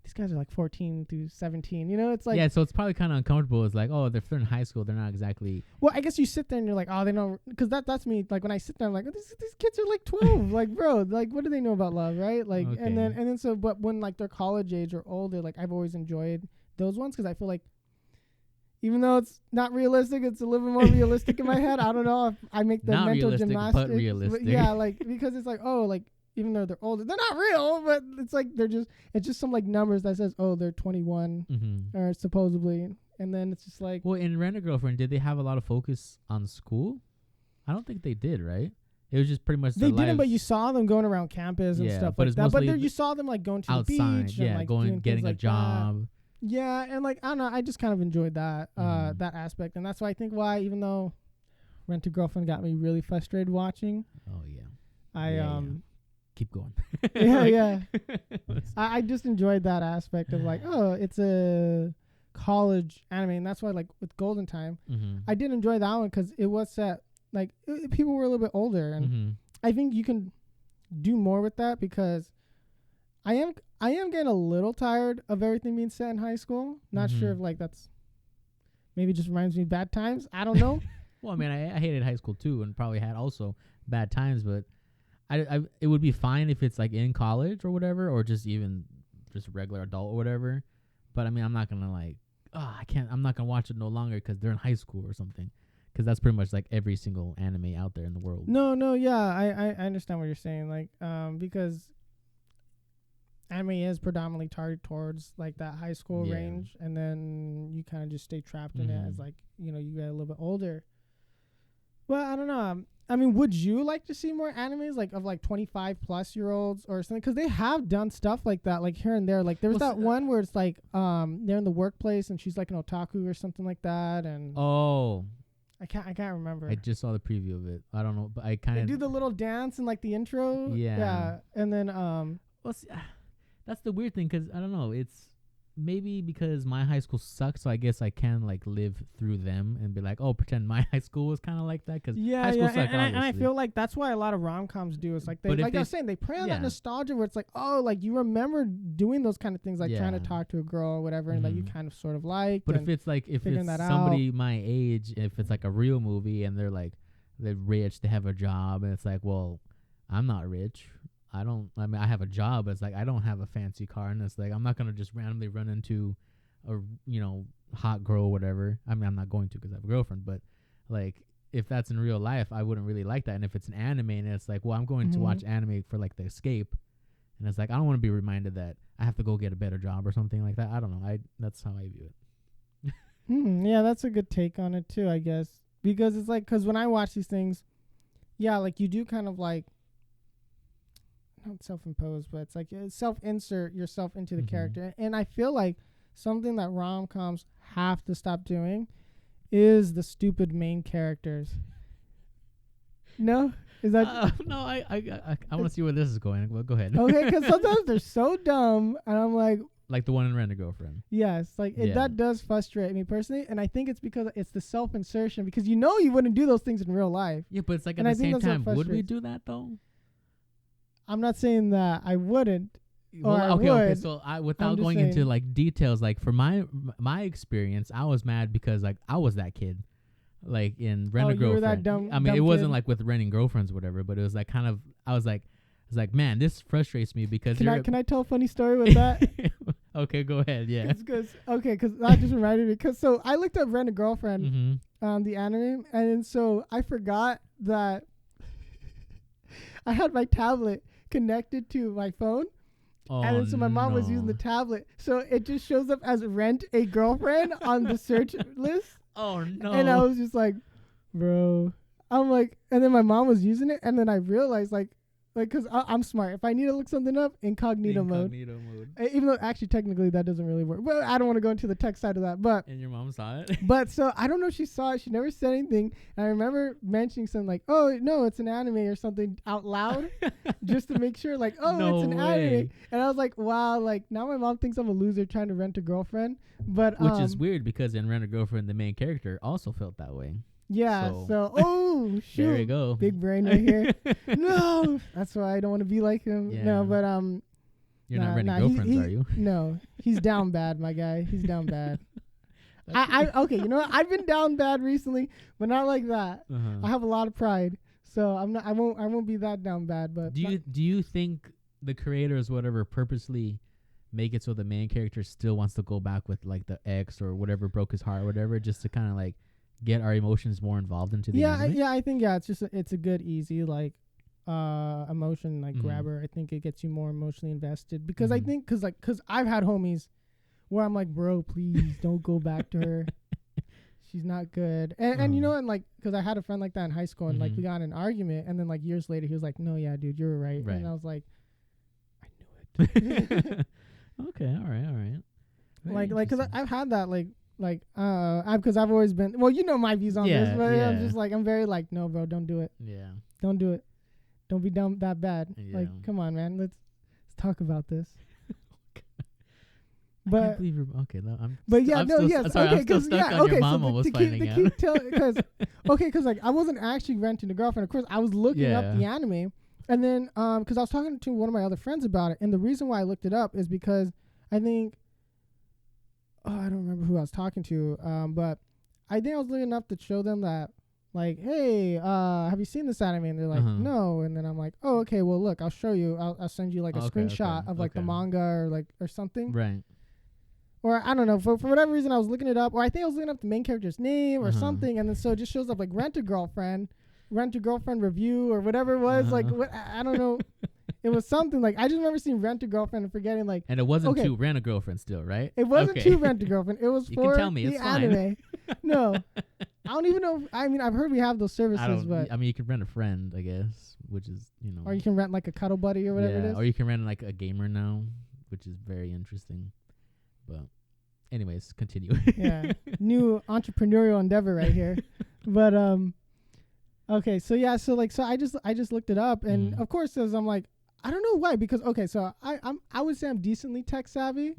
These guys are like 14 through 17, you know, it's like... Yeah, so it's probably kind of uncomfortable. It's like, if they're in high school, they're not exactly... Well, I guess you sit there and you're like, they know... Because that's me. Like, when I sit there, I'm like, these kids are like 12. Like, bro, like, what do they know about love, right? Like, and then so... But when, like, they're college age or older, like, I've always enjoyed those ones because I feel like... Even though it's not realistic, it's a little bit more realistic in my head. I don't know if I make the not mental gymnastics. But realistic. But yeah, like, because it's like, even though they're older, they're not real, but it's like it's just some like numbers that says, they're 21 or supposedly, and then it's just like. Well, in Rent-A-Girlfriend, did they have a lot of focus on school? I don't think they did, right? It was just pretty much they didn't, but you saw them going around campus and stuff like that. But you saw them like going to outside, the beach and like getting a like job. That. Yeah, and like I don't know, I just kind of enjoyed that that aspect, and that's why I think even though Rent a Girlfriend got me really frustrated watching. Oh yeah. I keep going. yeah. I just enjoyed that aspect of like, oh, it's a college anime, and that's why like with Golden Time, I did enjoy that one because it was set like people were a little bit older, and I think you can do more with that because I am getting a little tired of everything being set in high school. Not sure if like that's maybe just reminds me of bad times. I don't know. Well, I mean, I hated high school too, and probably had also bad times, but it would be fine if it's like in college or whatever, or just regular adult or whatever. But I mean, I'm not gonna like, I'm not gonna watch it no longer because they're in high school or something. Because that's pretty much like every single anime out there in the world. No, yeah, I understand what you're saying. Like, because anime is predominantly targeted towards like that high school range, and then you kind of just stay trapped in it as like you get a little bit older. Well, I don't know. I mean, would you like to see more animes like of like 25+ year olds or something? Because they have done stuff like that, like here and there. Like there was that one where it's like they're in the workplace and she's like an otaku or something like that. And I can't remember. I just saw the preview of it. I don't know, but I kind of do the little dance and like the intro. Yeah. And then well, see, that's the weird thing because I don't know. It's maybe because my high school sucked, so I guess I can like live through them and be like, oh, pretend my high school was kind of like that because high school sucked. And I feel like that's why a lot of rom-coms do. It's like I was saying, they play on that nostalgia where it's like, oh, like you remember doing those kind of things, like trying to talk to a girl or whatever, and that you kind of sort of like. But if it's somebody my age, if it's like a real movie and they're rich, they have a job, and it's like, well, I'm not rich. I mean, I have a job, but it's like I don't have a fancy car, and it's like I'm not gonna just randomly run into a hot girl or whatever. I mean, I'm not going to because I have a girlfriend, but like if that's in real life, I wouldn't really like that. And if it's an anime, and it's like, well, I'm going to watch anime for like the escape, and it's like I don't want to be reminded that I have to go get a better job or something like that. I don't know. That's how I view it. Yeah, that's a good take on it too, I guess, because it's like because when I watch these things, yeah, like you do kind of like. Not self-imposed, but it's like self-insert yourself into the character. And I feel like something that rom-coms have to stop doing is the stupid main characters. No? Is that... no, I want to see where this is going. Well, go ahead. Okay, because sometimes they're so dumb, and I'm like... Like the one in Rent a Girlfriend. Yes, like that does frustrate me personally, and I think it's because it's the self-insertion, because you wouldn't do those things in real life. Yeah, but it's like at the same time, would we do that, though? I'm not saying that I wouldn't. Well, okay. So without going into like details, like for my experience, I was mad because like I was that kid, like in Rent a Girlfriend. You were that dumb. I mean, it dumb wasn't kid. like with renting girlfriends or whatever, but it was like kind of. I was like, man, this frustrates me because. Can I tell a funny story with that? Okay, go ahead. Yeah. Because that just reminded me. Because so I looked up Rent a Girlfriend, the anime, and so I forgot that I had my tablet connected to my phone, and then so my mom was using the tablet, so it just shows up as Rent a Girlfriend on the search list. Oh no! And I was just like, bro, I'm like, and then my mom was using it, and then I realized like, because I'm smart. If I need to look something up, incognito mode. Even though actually technically that doesn't really work. But I don't want to go into the tech side of that. But and your mom saw it. But so I don't know if she saw it. She never said anything. And I remember mentioning something like, "Oh no, it's an anime" or something out loud, just to make sure. Like, "Oh, no, it's an anime." And I was like, "Wow!" Like now my mom thinks I'm a loser trying to rent a girlfriend. But which is weird because in Rent a Girlfriend, the main character also felt that way. Yeah, oh shoot. There you go. Big brain right here. No. That's why I don't want to be like him. Yeah. No, but you're not renting girlfriends, are you? No. He's down bad, my guy. He's down bad. Okay, you know what? I've been down bad recently, but not like that. I have a lot of pride. So I won't be that down bad, but do you think the creators whatever purposely make it so the main character still wants to go back with like the ex or whatever broke his heart or whatever just to kind of like get our emotions more involved into the anime? I think it's just it's a good easy like emotion like grabber. I think it gets you more emotionally invested because I think because I've had homies where I'm like, bro, please don't go back to her. she's not good. And you know, and like, because I had a friend like that in high school, and like we got in an argument, and then like years later he was like, no, yeah, dude, you were right. And I was like, I knew it. Okay, all right. Like, because I've had that, because I've always been, well, you know my views on this, but I'm just like, I'm very like, no, bro, don't do it. Yeah. Don't do it. Don't be dumb that bad. Yeah. Like, come on, man. Let's talk about this. I can't believe you're okay. No, I'm. But yeah, I'm no, still, yes, sorry, okay, I'm still stuck on your mom almost finding out. Because like I wasn't actually renting a girlfriend. Of course, I was looking up the anime, and then because I was talking to one of my other friends about it, and the reason why I looked it up is because I think, I don't remember who I was talking to, but I think I was looking up to show them that, like, hey, have you seen this anime? And they're like, no. And then I'm like, oh, okay, well, look, I'll show you. I'll send you like a screenshot of like the manga or something. Right. Or I don't know, for whatever reason I was looking it up, or I think I was looking up the main character's name or something, and then so it just shows up like Rent a Girlfriend review or whatever it was. Like, what, I don't know. It was something like, I just remember seeing Rent a Girlfriend and forgetting like. And it wasn't to Rent a Girlfriend still, right? It wasn't to Rent a Girlfriend. It was for can tell me, the it's anime. No. I don't even know. I mean, I've heard we have those services, but. I mean, you can rent a friend, I guess, which is, you know. Or you can rent like a cuddle buddy or whatever it is. Or you can rent like a gamer now, which is very interesting. But anyways, continue. Yeah. New entrepreneurial endeavor right here. But, okay. So yeah. So I just looked it up, and of course, as I'm like, I don't know why, because so I would say I'm decently tech savvy,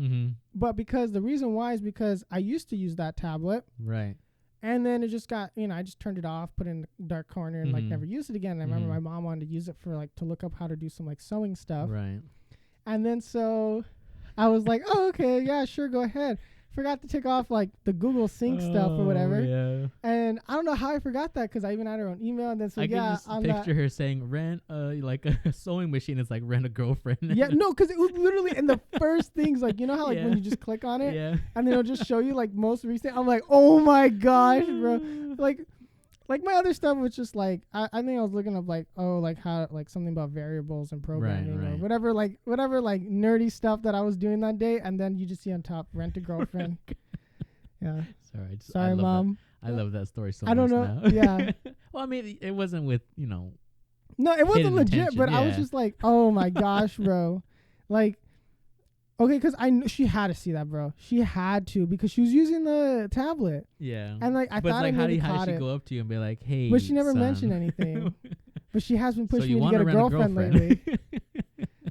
but because the reason why is because I used to use that tablet, right, and then it just got, I just turned it off, put it in the dark corner, and like never used it again. And I remember my mom wanted to use it for like to look up how to do some like sewing stuff, right, and then so I was like, oh, okay, yeah, sure, go ahead. Forgot to take off like the Google Sync stuff or whatever. Yeah. And I don't know how I forgot that, because I even had her own email, and then so I can just picture her saying rent like a sewing machine. It's like rent a girlfriend. Yeah, no, because it was literally in the first things, like, you know how like when you just click on it, and then it'll just show you like most recent. I'm like, oh my gosh, bro. Like my other stuff was just like, I think I was looking up like, like how, like something about variables and programming or whatever like nerdy stuff that I was doing that day, and then you just see on top Rent a Girlfriend. Yeah. Sorry, Mom. I love that story so much. I don't know. Now. Yeah. Well, I mean, it wasn't with, No, it wasn't legit, but I was just like, oh my gosh, bro. Like, okay, because she had to see that, bro. She had to, because she was using the tablet. Yeah. And like, I thought like, how did she go up to you and be like, hey, but she never mentioned anything. But she has been pushing me to get a girlfriend lately.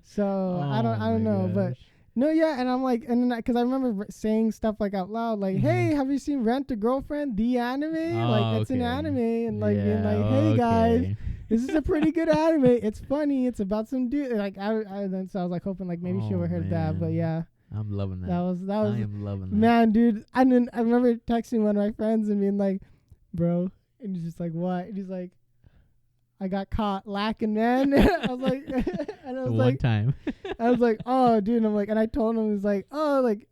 So I don't know, but no, yeah. And I'm like, and then because I remember saying stuff like out loud, like, hey, have you seen Rent a Girlfriend, the anime? Like, it's an anime, and like being like, hey guys, this is a pretty good anime. It's funny. It's about some dude. Like then so I was like hoping like maybe she would heard that, but yeah. I'm loving that. That was. I am loving that. Man, dude. And then I remember texting one of my friends and being like, bro, and he's just like, what? And he's like, I got caught lacking, man. I was like, and I was one time. I was like, oh, dude. And I'm like, and I told him, he's like, oh, like,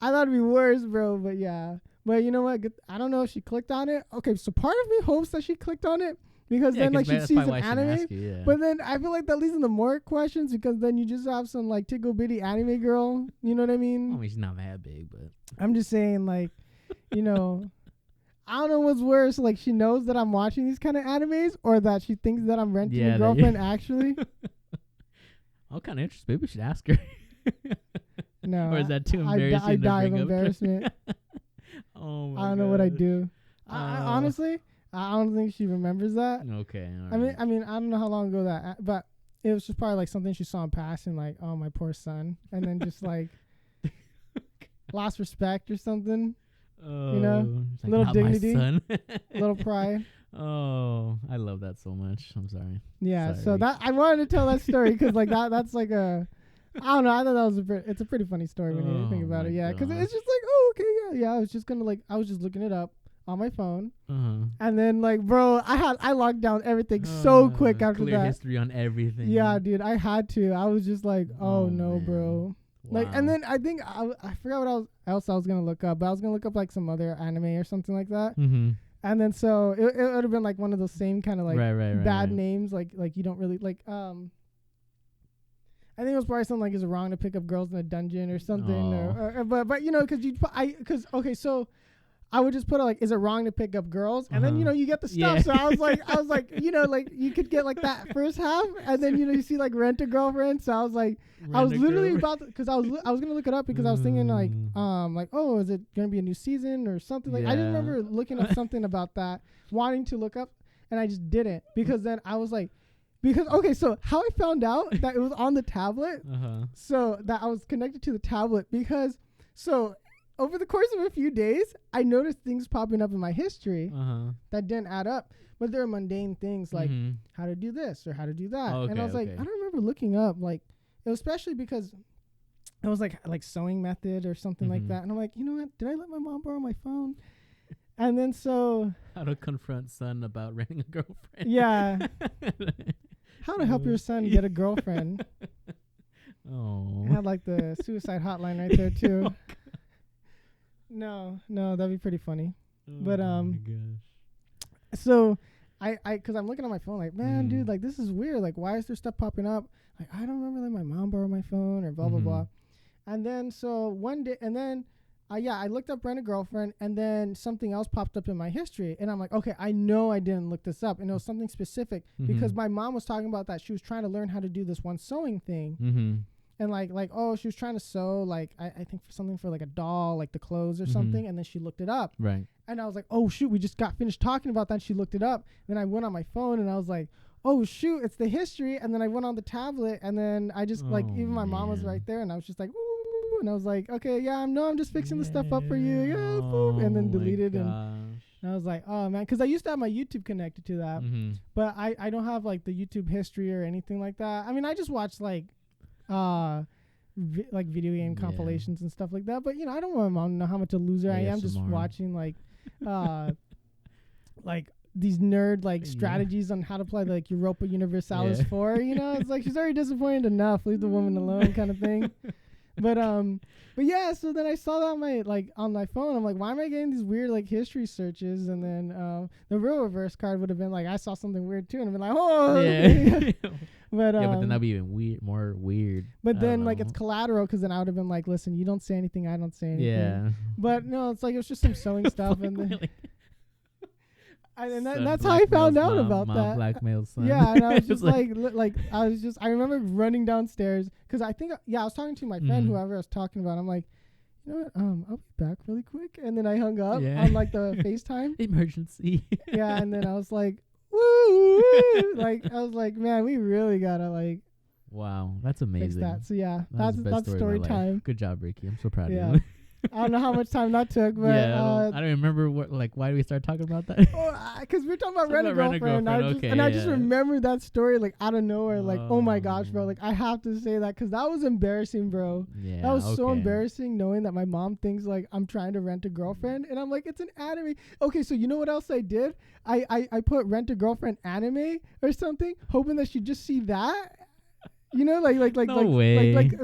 I thought it'd be worse, bro. But yeah. But you know what? I don't know if she clicked on it. Okay, so part of me hopes that she clicked on it, because then like she sees an anime. But then I feel like that leads into more questions, because then you just have some like tickle bitty anime girl. You know what I mean? I mean, she's not that big, but I'm just saying, like, I don't know what's worse. Like, she knows that I'm watching these kind of animes, or that she thinks that I'm renting a girlfriend actually. I'm kind of interested. Maybe we should ask her. No. Or is that too embarrassing? I die of embarrassment. Oh my I don't know what I do. I honestly, I don't think she remembers that. Okay. I mean, I don't know how long ago that, but it was just probably like something she saw in passing, like, oh, my poor son, and then just like lost respect or something. Oh, like, little dignity, little pride. Oh, I love that so much. I'm sorry. Yeah. Sorry. So that I wanted to tell that story, because like that's like a, I don't know. I thought that was it's a pretty funny story when you think about it. Yeah, because it's just like, oh, okay, yeah. I was just gonna I was just looking it up on my phone, and then like, bro, I locked down everything so quick after clear that. History on everything. Yeah, dude, I had to. I was just like, oh no, man. Bro. Wow. Like, and then I think I forgot what else I was gonna look up, but I was gonna look up like some other anime or something like that. And then so it would have been like one of those same kind of like bad names, like you don't really like. I think it was probably something like, is it wrong to pick up girls in a dungeon or something, or but because okay, so I would just put like, is it wrong to pick up girls? And then, you get the stuff. Yeah. So I was like, like you could get like that first half, and then, you see like Rent a Girlfriend. So I was like, I was literally about to, because I was going to look it up because I was thinking like, oh, is it going to be a new season or something? Like, I just remember looking up something about that, wanting to look up, and I just didn't, because then I was like, so how I found out that it was on the tablet, so that I was connected to the tablet, because over the course of a few days, I noticed things popping up in my history that didn't add up, but they're mundane things like how to do this or how to do that. And I was like, I don't remember looking up, like, it was especially because it was like sewing method or something like that. And I'm like, you know what? Did I let my mom borrow my phone? And then how to confront son about renting a girlfriend. Yeah. How to help your son get a girlfriend. Oh. I had like the suicide hotline right there too. No, that'd be pretty funny. But my gosh. So because I'm looking at my phone like, man, dude, like this is weird. Like, why is there stuff popping up? Like, I don't remember letting my mom borrow my phone or blah blah blah. And then so one day, and then I looked up Rent a Girlfriend, and then something else popped up in my history, and I'm like, okay, I know I didn't look this up, and it was something specific because my mom was talking about that she was trying to learn how to do this one sewing thing. And like, oh, she was trying to sew, like, I think for something for like a doll, like the clothes or something. And then she looked it up. Right. And I was like, oh, shoot, we just got finished talking about that. And she looked it up. Then I went on my phone and I was like, oh, shoot, it's the history. And then I went on the tablet. And then I just, even my mom was right there. And I was just like, ooh. And I was like, okay, yeah, I'm just fixing the stuff up for you. Yeah, boop. And then deleted. And I was like, oh, man. Because I used to have my YouTube connected to that. But I don't have, like, the YouTube history or anything like that. I mean, I just watched, like video game compilations and stuff like that, but I don't want my mom to know how much a loser I am just watching like these nerd strategies on how to play like Europa Universalis 4. It's like she's already disappointed enough, leave the woman alone kind of thing. But yeah, so then I saw that on my phone. I'm like, why am I getting these weird like history searches? And then the real reverse card would have been like, I saw something weird too, and I've been like, oh yeah. But then that'd be even more weird. But then it's collateral, because then I would have been like, listen, you don't say anything, I don't say anything. Yeah. But no, it's like it was just some sewing stuff, and then that's how I found out about that. Blackmail son. Yeah, and I was just I remember running downstairs because I think I was talking to my friend, whoever I was talking about. I'm like, you know what? I'll be back really quick, and then I hung up on like the FaceTime emergency. Yeah, and then I was like, woo! Like I was like, man, we really gotta like. Wow, that's amazing. Fix that. So yeah, that's story time. Good job, Ricky. I'm so proud of you. I don't know how much time that took, but I don't remember why did we start talking about that? Because we were talking about Rent a Girlfriend, and I just remembered that story like out of nowhere, like oh my gosh, bro, like I have to say that because that was embarrassing, bro. Yeah, that was so embarrassing knowing that my mom thinks like I'm trying to rent a girlfriend, and I'm like, it's an anime. Okay, so you know what else I did? I put Rent a Girlfriend anime or something, hoping that she'd just see that. Like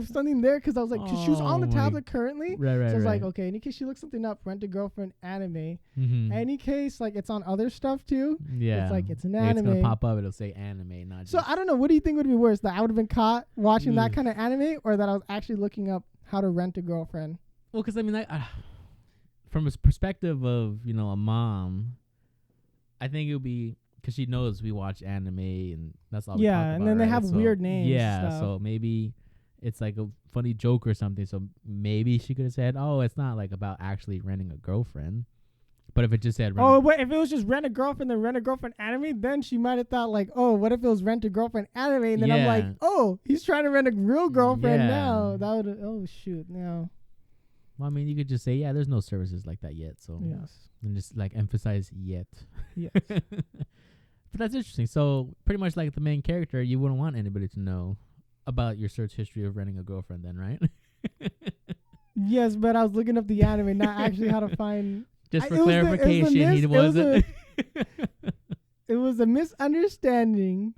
something there, because I was like, cause she was on the tablet currently, right, so I was like, okay, in case she looks something up, Rent a Girlfriend anime. Any case, like it's on other stuff too. Yeah, it's like it's an anime. It's gonna pop up. It'll say anime, not. So I don't know. What do you think would be worse? That I would have been caught watching that kind of anime, or that I was actually looking up how to rent a girlfriend? Well, because I mean, from a perspective of a mom, I think it would be. Because she knows we watch anime and that's all we talk about. And then they have weird names. Yeah, so maybe it's like a funny joke or something. So maybe she could have said, oh, it's not like about actually renting a girlfriend. But if it just said... wait, if it was just Rent a Girlfriend, then Rent a Girlfriend anime, then she might have thought like, oh, what if it was Rent a Girlfriend anime? And then I'm like, oh, he's trying to rent a real girlfriend now. That would... Oh, shoot, no. Well, I mean, you could just say, yeah, there's no services like that yet. So yes. And just like emphasize yet. Yes. But that's interesting. So pretty much like the main character, you wouldn't want anybody to know about your search history of renting a girlfriend then, right? Yes, but I was looking up the anime, not actually how to find... Just for clarification, he wasn't... It was a misunderstanding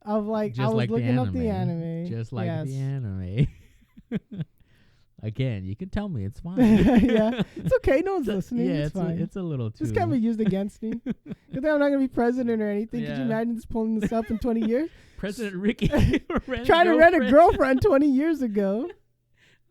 of like, I was looking up the anime. Just like the anime. Again, you can tell me. It's fine. Yeah. It's okay. No one's listening. Yeah, it's fine. It's a little too... This can't be used against me. You think I'm not going to be president or anything? Yeah. Could you imagine just pulling this up in 20 years? President Ricky trying to rent a girlfriend 20 years ago.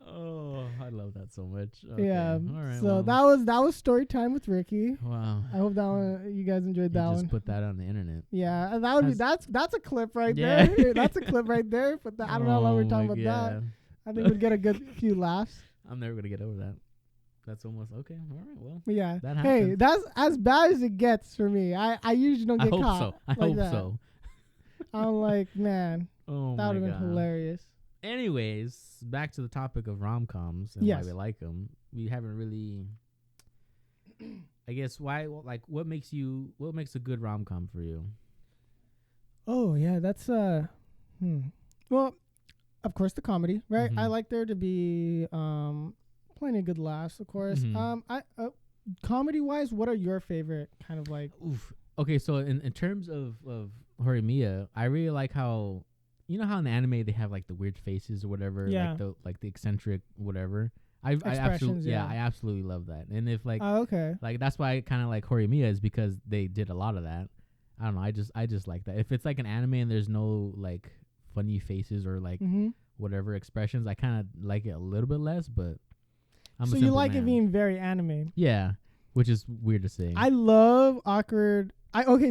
Oh, I love love that so much. Okay. Yeah. All right. So that was story time with Ricky. Wow. I hope that one you guys enjoyed that one. Just put that on the internet. Yeah, and that would be that's a clip right Yeah. there. That's a clip right there. But I don't know how long we're talking about that. I think we'd get a good few laughs. I'm never gonna get over that. That's almost okay. All right. Well. Yeah. That hey, happens. that's as bad as it gets for me. I usually don't I get hope caught. so. I like hope that. so. I'm like, man, Oh that my would have god. been hilarious. Anyways, back to the topic of rom-coms and Yes. why we like them. We haven't really. I guess why like what makes a good rom-com for you? Oh yeah, that's well, of course the comedy, right? Mhm. I like there to be plenty of good laughs, of course. Mhm. Comedy wise, what are your favorite kind of like? Oof. Okay, so in terms of Horimiya, I really like how you know how in the anime they have like the weird faces or whatever, Yeah. like the eccentric whatever. I absolutely Expressions, yeah. I absolutely love that. And if like Okay. like that's why I kind of like Horimiya is because they did a lot of that. I don't know. I just like that. If it's like an anime and there's no like funny faces or like Mm-hmm. whatever expressions, I kind of like it a little bit less. But I'm So a you simple like it man. being very anime. Yeah, which is weird to say. I love awkward.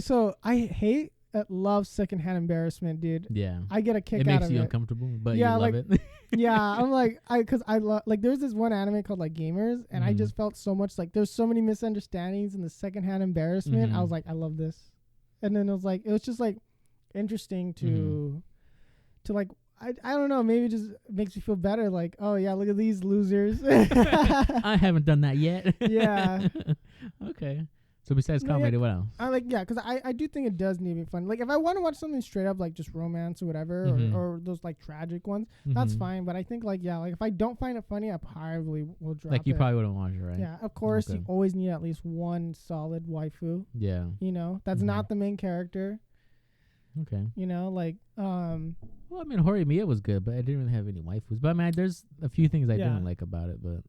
So I love secondhand embarrassment, dude. yeah, I get a kick it out makes of you it. uncomfortable, but Yeah, you love like- it. Yeah, I'm like, because I love, like, there's this one anime called like Gamers, and I Mhm. just felt so much like there's so many misunderstandings and the secondhand embarrassment. I Mhm. was like, I love this, and then it was just like interesting to like. I don't know, maybe it just makes me feel better. Like, oh yeah, look at these losers. I haven't done that yet. Yeah. Okay. So besides No, yeah, comedy, what else? I like, yeah, because I do think it does need to be fun. Like, if I want to watch something straight up, like just romance or whatever, Mhm. or those like tragic ones, that's Mhm. fine. But I think like, yeah, like if I don't find it funny, I probably will drop Like you it. probably wouldn't watch it, right? Yeah, of course, you Okay. always need at least one solid waifu. Yeah. You know, that's Mhm. not the main character. Okay. You know, like Well, I mean, Horimiya was good, but I didn't really have any waifus. But I mean, there's a few things I Yeah. didn't like about it, but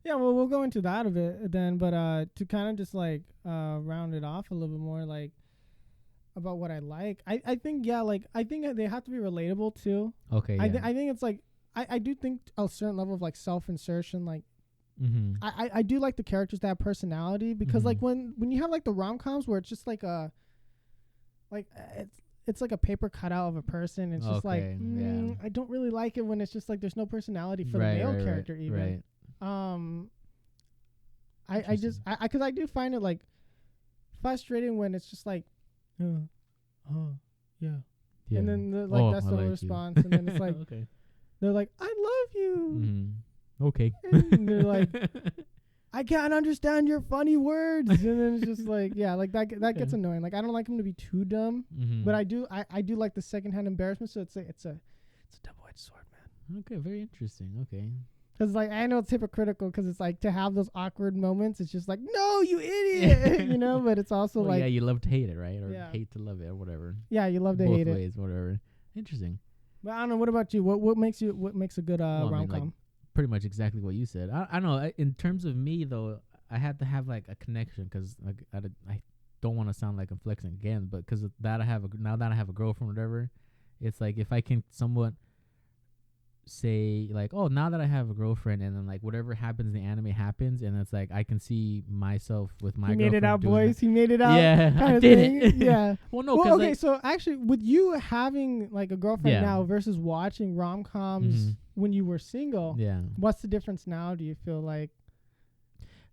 yeah. Well, we'll go into that a bit then. But to kind of just like round it off a little bit more, like about what I like. I think I think they have to be relatable too. okay. I Yeah. think it's like I do think a certain level of like self insertion. Like Mm-hmm. I do like the characters that have personality because like Mhm. when you have like the rom-coms where it's just like it's like a paper cutout of a person. It's just like Okay, yeah. I don't really like it when it's just like there's no personality for Right, the male right, character right, even. Right. I just because I do find it like frustrating when it's just like yeah. Yeah. And then I that's the like you. response and then it's like okay. they're like I love you. Mm-hmm. Okay. And they're like, I can't understand your funny words, and then it's just like, yeah, like that gets Okay. annoying. Like I don't like him to be too dumb, Mm-hmm. but I do like the secondhand embarrassment. So it's a double-edged sword, man. Okay, very interesting. Okay. Because like I know it's hypocritical because it's like to have those awkward moments. It's just like, no, you idiot, you know. But it's also Well, like, yeah, you love to hate it, right? Or Yeah. hate to love it, or whatever. yeah, you love to Both hate it. ways, whatever. Interesting. But I don't know. What about you? What makes a good Well, I mean, rom-com? like, pretty much exactly what you said. I know. In terms of me, though, I had to have like a connection because like I don't want to sound like I'm flexing again, but because that now that I have a girlfriend, or whatever, it's like if I can somewhat say like, oh, now that I have a girlfriend, and then like whatever happens in the anime happens, and it's like I can see myself with my He girlfriend. made it out, doing boys. He made it out. Yeah, kind I of did thing. it. Yeah. Well, no, Well, because okay, so actually, with you having like a girlfriend Yeah. now versus watching rom-coms Mhm. when you were single, yeah. what's the difference now? Do you feel like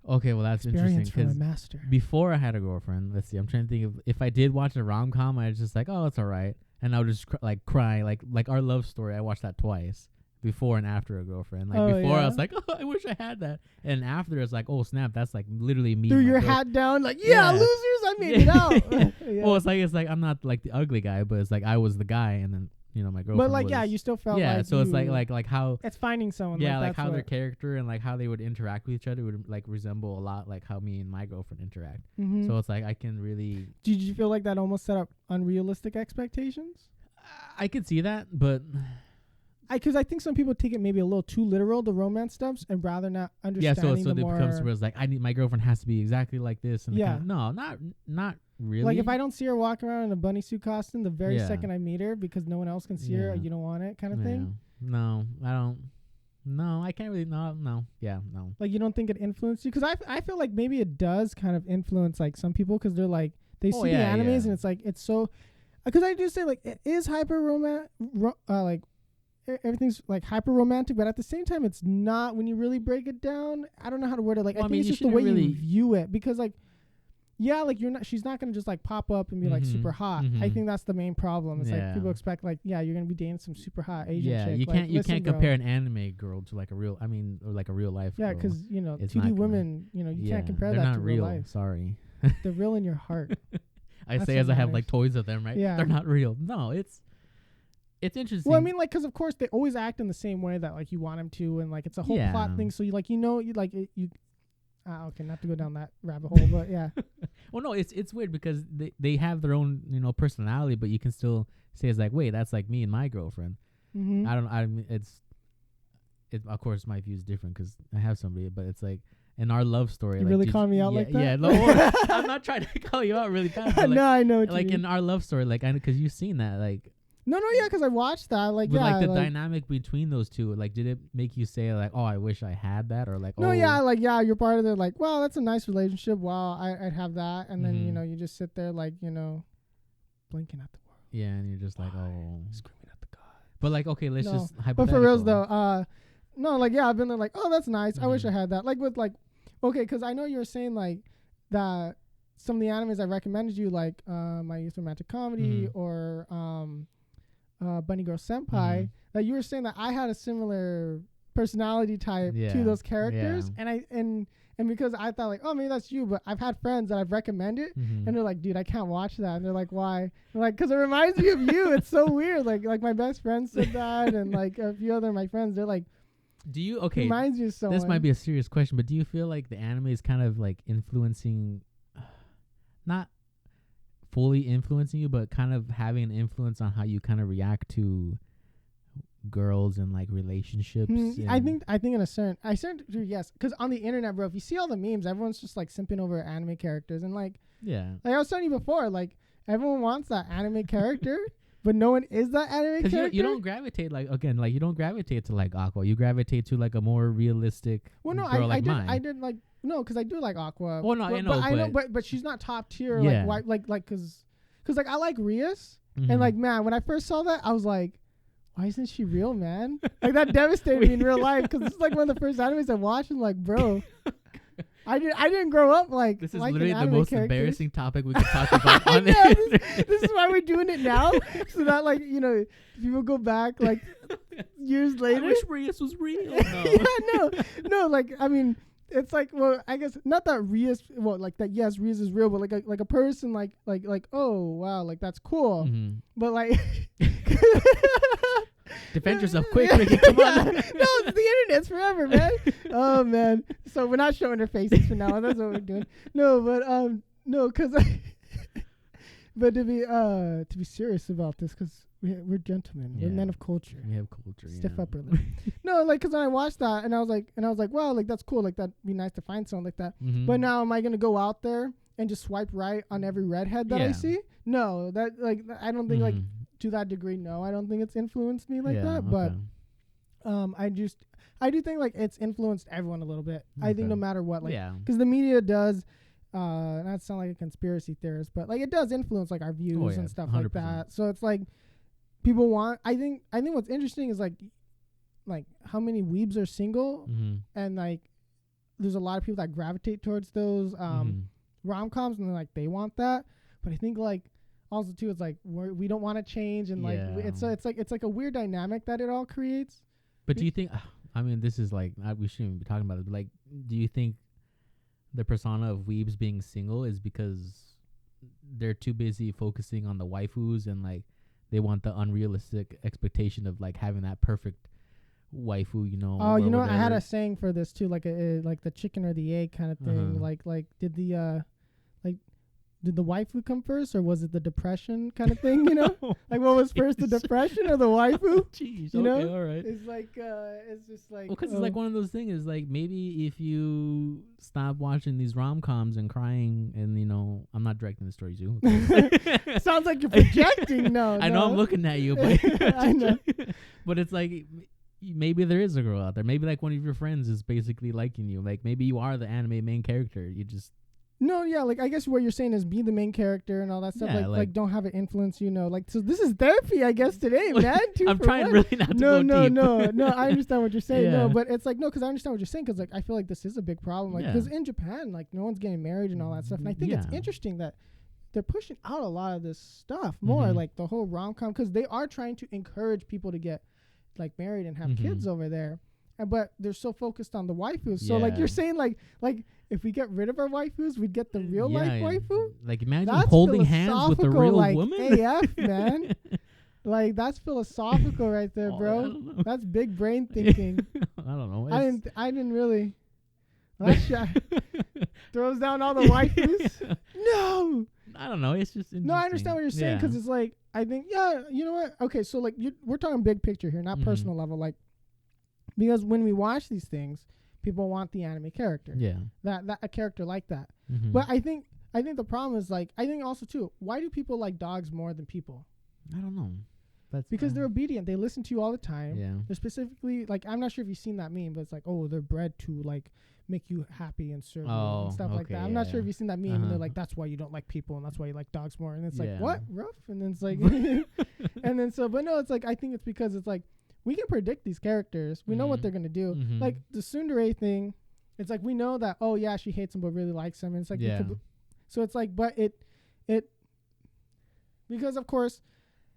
Okay, well that's interesting experience from a because master? before I had a girlfriend, let's see, I'm trying to think of if I did watch a rom com, I was just like, oh, it's all right, and I would just cry like our love story. I watched that twice, before and after a girlfriend. Like Oh, before, I yeah? was like, oh, I wish I had that, and after it's like, oh snap, that's like literally me. Threw and my your girl- hat down, like, yeah, Yeah. losers, I made it out. Yeah. Well, it's like I'm not like the ugly guy, but it's like I was the guy, and then my girlfriend. but like, was, yeah, you still felt yeah. like So it's you- like how. it's finding someone. Yeah, like that's how their what- character and like how they would interact with each other would like resemble a lot like how me and my girlfriend interact. Mhm. So it's like I can really, Did you feel like that almost set up unrealistic expectations? I could see that, but Because I think some people take it maybe a little too literal, the romance stuffs, and rather not yeah. understanding So the it more. becomes where it's like my girlfriend has to be exactly like this, and Yeah. no, not really. Like if I don't see her walking around in a bunny suit costume the very Yeah. second I meet her because no one else can see her, Yeah. you don't want it, kind of thing. No, I don't. No, I can't really. No. Yeah, no. Like, you don't think it influenced you? Because I feel like maybe it does kind of influence like some people because they're like they see the animes and it's like it's so. Because I do say like it is hyper romantic, like everything's like hyper romantic, but at the same time it's not when you really break it down. I don't know how to word it. Like I think it's just the way you view it because like. Yeah, like she's not gonna just like pop up and be like super hot. I think that's the main problem. It's like people expect like, yeah, you're gonna be dating some super hot Asian chick. You can't compare an anime girl to like a real, or like a real life. Yeah, because 2D women, you can't compare that to real life. Sorry, they're real in your heart. I say as I have like toys of them, right? Yeah, they're not real. No, it's interesting. Well, I mean, like, because of course they always act in the same way that like you want them to, and like it's a whole plot thing. So you okay, not to go down that rabbit hole, but yeah. Well, no, it's weird because they have their own personality, but you can still say it's like, wait, that's like me and my girlfriend. It's of course my view is different because I have somebody, but it's like in our love story. You like, really call me out like that? Yeah, no, I'm not trying to call you out really bad. Like, no, I know what like you mean. in our love story, like because you've seen that, like. No, yeah, because I watched that. Like, but yeah, like the dynamic between those two, like, did it make you say like, "Oh, I wish I had that," or like, "No, yeah, like, yeah, you're part of it." Like, "Wow, that's a nice relationship. Wow, I'd have that." And then you just sit there like blinking at the world. Yeah, and you're just like, "Oh," screaming at the gods. But like, okay, let's just hypothetical. But for reals though, no, like, yeah, I've been there like, "Oh, that's nice. I wish I had that." Like with like, okay, because I know you were saying like that some of the animes I recommended you, like My Youth Romantic Comedy or Bunny Girl Senpai, that you were saying that I had a similar personality type to those characters, and because I thought like, oh, maybe that's you, but I've had friends that I've recommended, and they're like, dude, I can't watch that, and they're like, why? I'm like, because it reminds me of you. It's so weird. Like my best friend said that, and like a few other of my friends, they're like, do you reminds you of someone. This might be a serious question, but do you feel like the anime is kind of like influencing, not fully influencing you, but kind of having an influence on how you kind of react to girls and like relationships? I think in a certain yes, because on the internet, bro, if you see all the memes, everyone's just like simping over anime characters, and like I was telling you before, like everyone wants that anime character, but no one is that anime character. You don't gravitate you don't gravitate to like Aqua. You gravitate to like a more realistic. Well, no, girl I did like. No, because I do like Aqua. Well, no, I know, but she's not top tier. Yeah. Like, because like I like Rias, and like, man, when I first saw that, I was like, why isn't she real, man? Like that devastated me in real life because this is like one of the first animes I watched, and like, bro, I didn't grow up like. This is like literally the most embarrassing topic we could talk about on this is why we're doing it now, so that like people go back like years later. I wish Rias was real. No, like I mean. It's like, well, I guess not that Rias, well, like that. Yes, Rias is real, but like a person, like, oh wow, like that's cool. But like, defend yourself quick, Ricky. Come on. No, it's the internet. It's forever, man. Oh man. So we're not showing their faces for now. That's what we're doing. No, but no, because but to be serious about this, because we're gentlemen. We're men of culture. We have culture. Stiff upper lip. No, like, because I watched that and I was like, wow, like that's cool. Like that'd be nice to find someone like that. But now, am I gonna go out there and just swipe right on every redhead that I see? No, that like I don't think like to that degree. No, I don't think it's influenced me like that. But I do think like it's influenced everyone a little bit. I think no matter what, like, because the media does. Not sound like a conspiracy theorist, but like it does influence like our views and stuff 100%. Like that. So it's like people want. I think what's interesting is like how many weebs are single, and like there's a lot of people that gravitate towards those rom-coms, and like they want that. But I think like also too, it's like we don't want to change, and like it's like a weird dynamic that it all creates. But do you think? I mean, this is like we shouldn't even be talking about it. But like, do you think the persona of weebs being single is because they're too busy focusing on the waifus and like they want the unrealistic expectation of like having that perfect waifu, Oh, I had a saying for this too, like like the chicken or the egg kind of thing. Like did the waifu come first, or was it the depression kind of thing? Like what was first, the depression or the waifu? Jeez, okay, all right. It's like it's just like because it's like one of those things. Is like maybe if you stop watching these rom-coms and crying, and I'm not directing this towards you. Okay. Sounds like you're projecting. No, I know I'm looking at you, but I know. But it's like maybe there is a girl out there. Maybe like one of your friends is basically liking you. Like maybe you are the anime main character. You just No, yeah, like I guess what you're saying is be the main character and all that stuff. Yeah, like don't have it influence you. Like so this is therapy, I guess today, man. I'm trying really not to no, go no, deep. no. I understand what you're saying. Yeah. No, but it's like no, because I understand what you're saying. Because like I feel like this is a big problem. Like because in Japan, like no one's getting married and all that stuff. And I think it's interesting that they're pushing out a lot of this stuff more, like the whole rom-com, because they are trying to encourage people to get like married and have kids over there. But they're so focused on the waifus. So like you're saying like if we get rid of our waifus, we'd get the real life waifu. Like imagine That's holding hands with a real like woman. AF, man. Like that's philosophical right there, bro. I don't know. That's big brain thinking. I don't know. I didn't really. That shot throws down all the waifus. No. I don't know. It's just no. I understand what you're saying because it's like I think you know what? Okay, so like we're talking big picture here, not personal level. Like because when we watch these things, people want the anime character. Yeah. That a character like that. But I think the problem is like I think also too. Why do people like dogs more than people? I don't know. That's because they're obedient. They listen to you all the time. Yeah. They're specifically like I'm not sure if you've seen that meme, but it's like they're bred to like make you happy and serve you and stuff like that. I'm not sure if you've seen that meme and they're like that's why you don't like people and that's why you like dogs more. And it's like what rough? And then it's like and then so but no, it's like I think it's because it's like we can predict these characters. We know what they're gonna do. Like the tsundere thing, it's like we know that she hates him but really likes him. And it's like so it's like but it because of course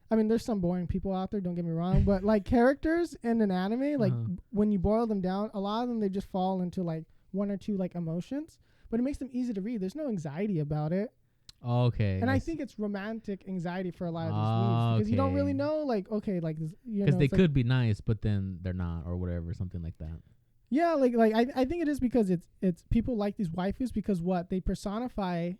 I mean there's some boring people out there, don't get me wrong, but like characters in an anime, like when you boil them down, a lot of them they just fall into like one or two like emotions, but it makes them easy to read. There's no anxiety about it. Okay. And I think it's romantic anxiety for a lot of these leads because you don't really know like because they could be nice but then they're not or whatever, something like that. Yeah, like I think it is because it's people like these waifus because what they personify.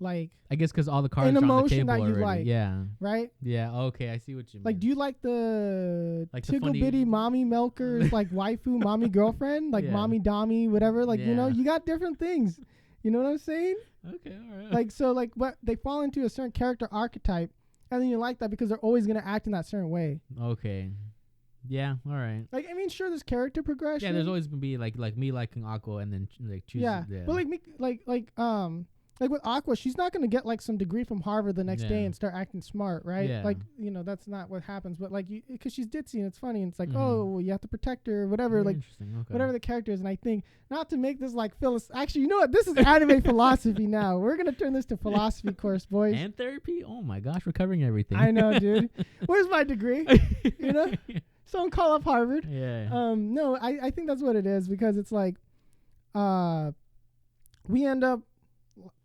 Like I guess because all the cards an are on the emotion table that you already. like, yeah, right? Yeah, okay, I see what you mean. Like, do you like the like tickle bitty mommy milkers, like waifu, mommy girlfriend, like mommy dommy, whatever? Like, you know, you got different things. You know what I'm saying? Okay, all right. Like, so, like, but they fall into a certain character archetype, and then you like that because they're always gonna act in that certain way. Okay. Yeah, all right. Like, I mean, sure, there's character progression. Yeah, there's always gonna be like me liking Aqua and then like choosing. Yeah, but like me, like with Aqua, she's not going to get like some degree from Harvard the next day and start acting smart, right? Yeah. Like, you know, that's not what happens. But like, because she's ditzy and it's funny and it's like, well, you have to protect her, whatever. Very like, whatever the character is. And I think not to make this like actually, you know what? This is anime philosophy now. We're going to turn this to philosophy course, boys. And therapy? Oh my gosh, we're covering everything. I know, dude. Where's my degree? You know, someone call up Harvard. Yeah. No, I think that's what it is because it's like, we end up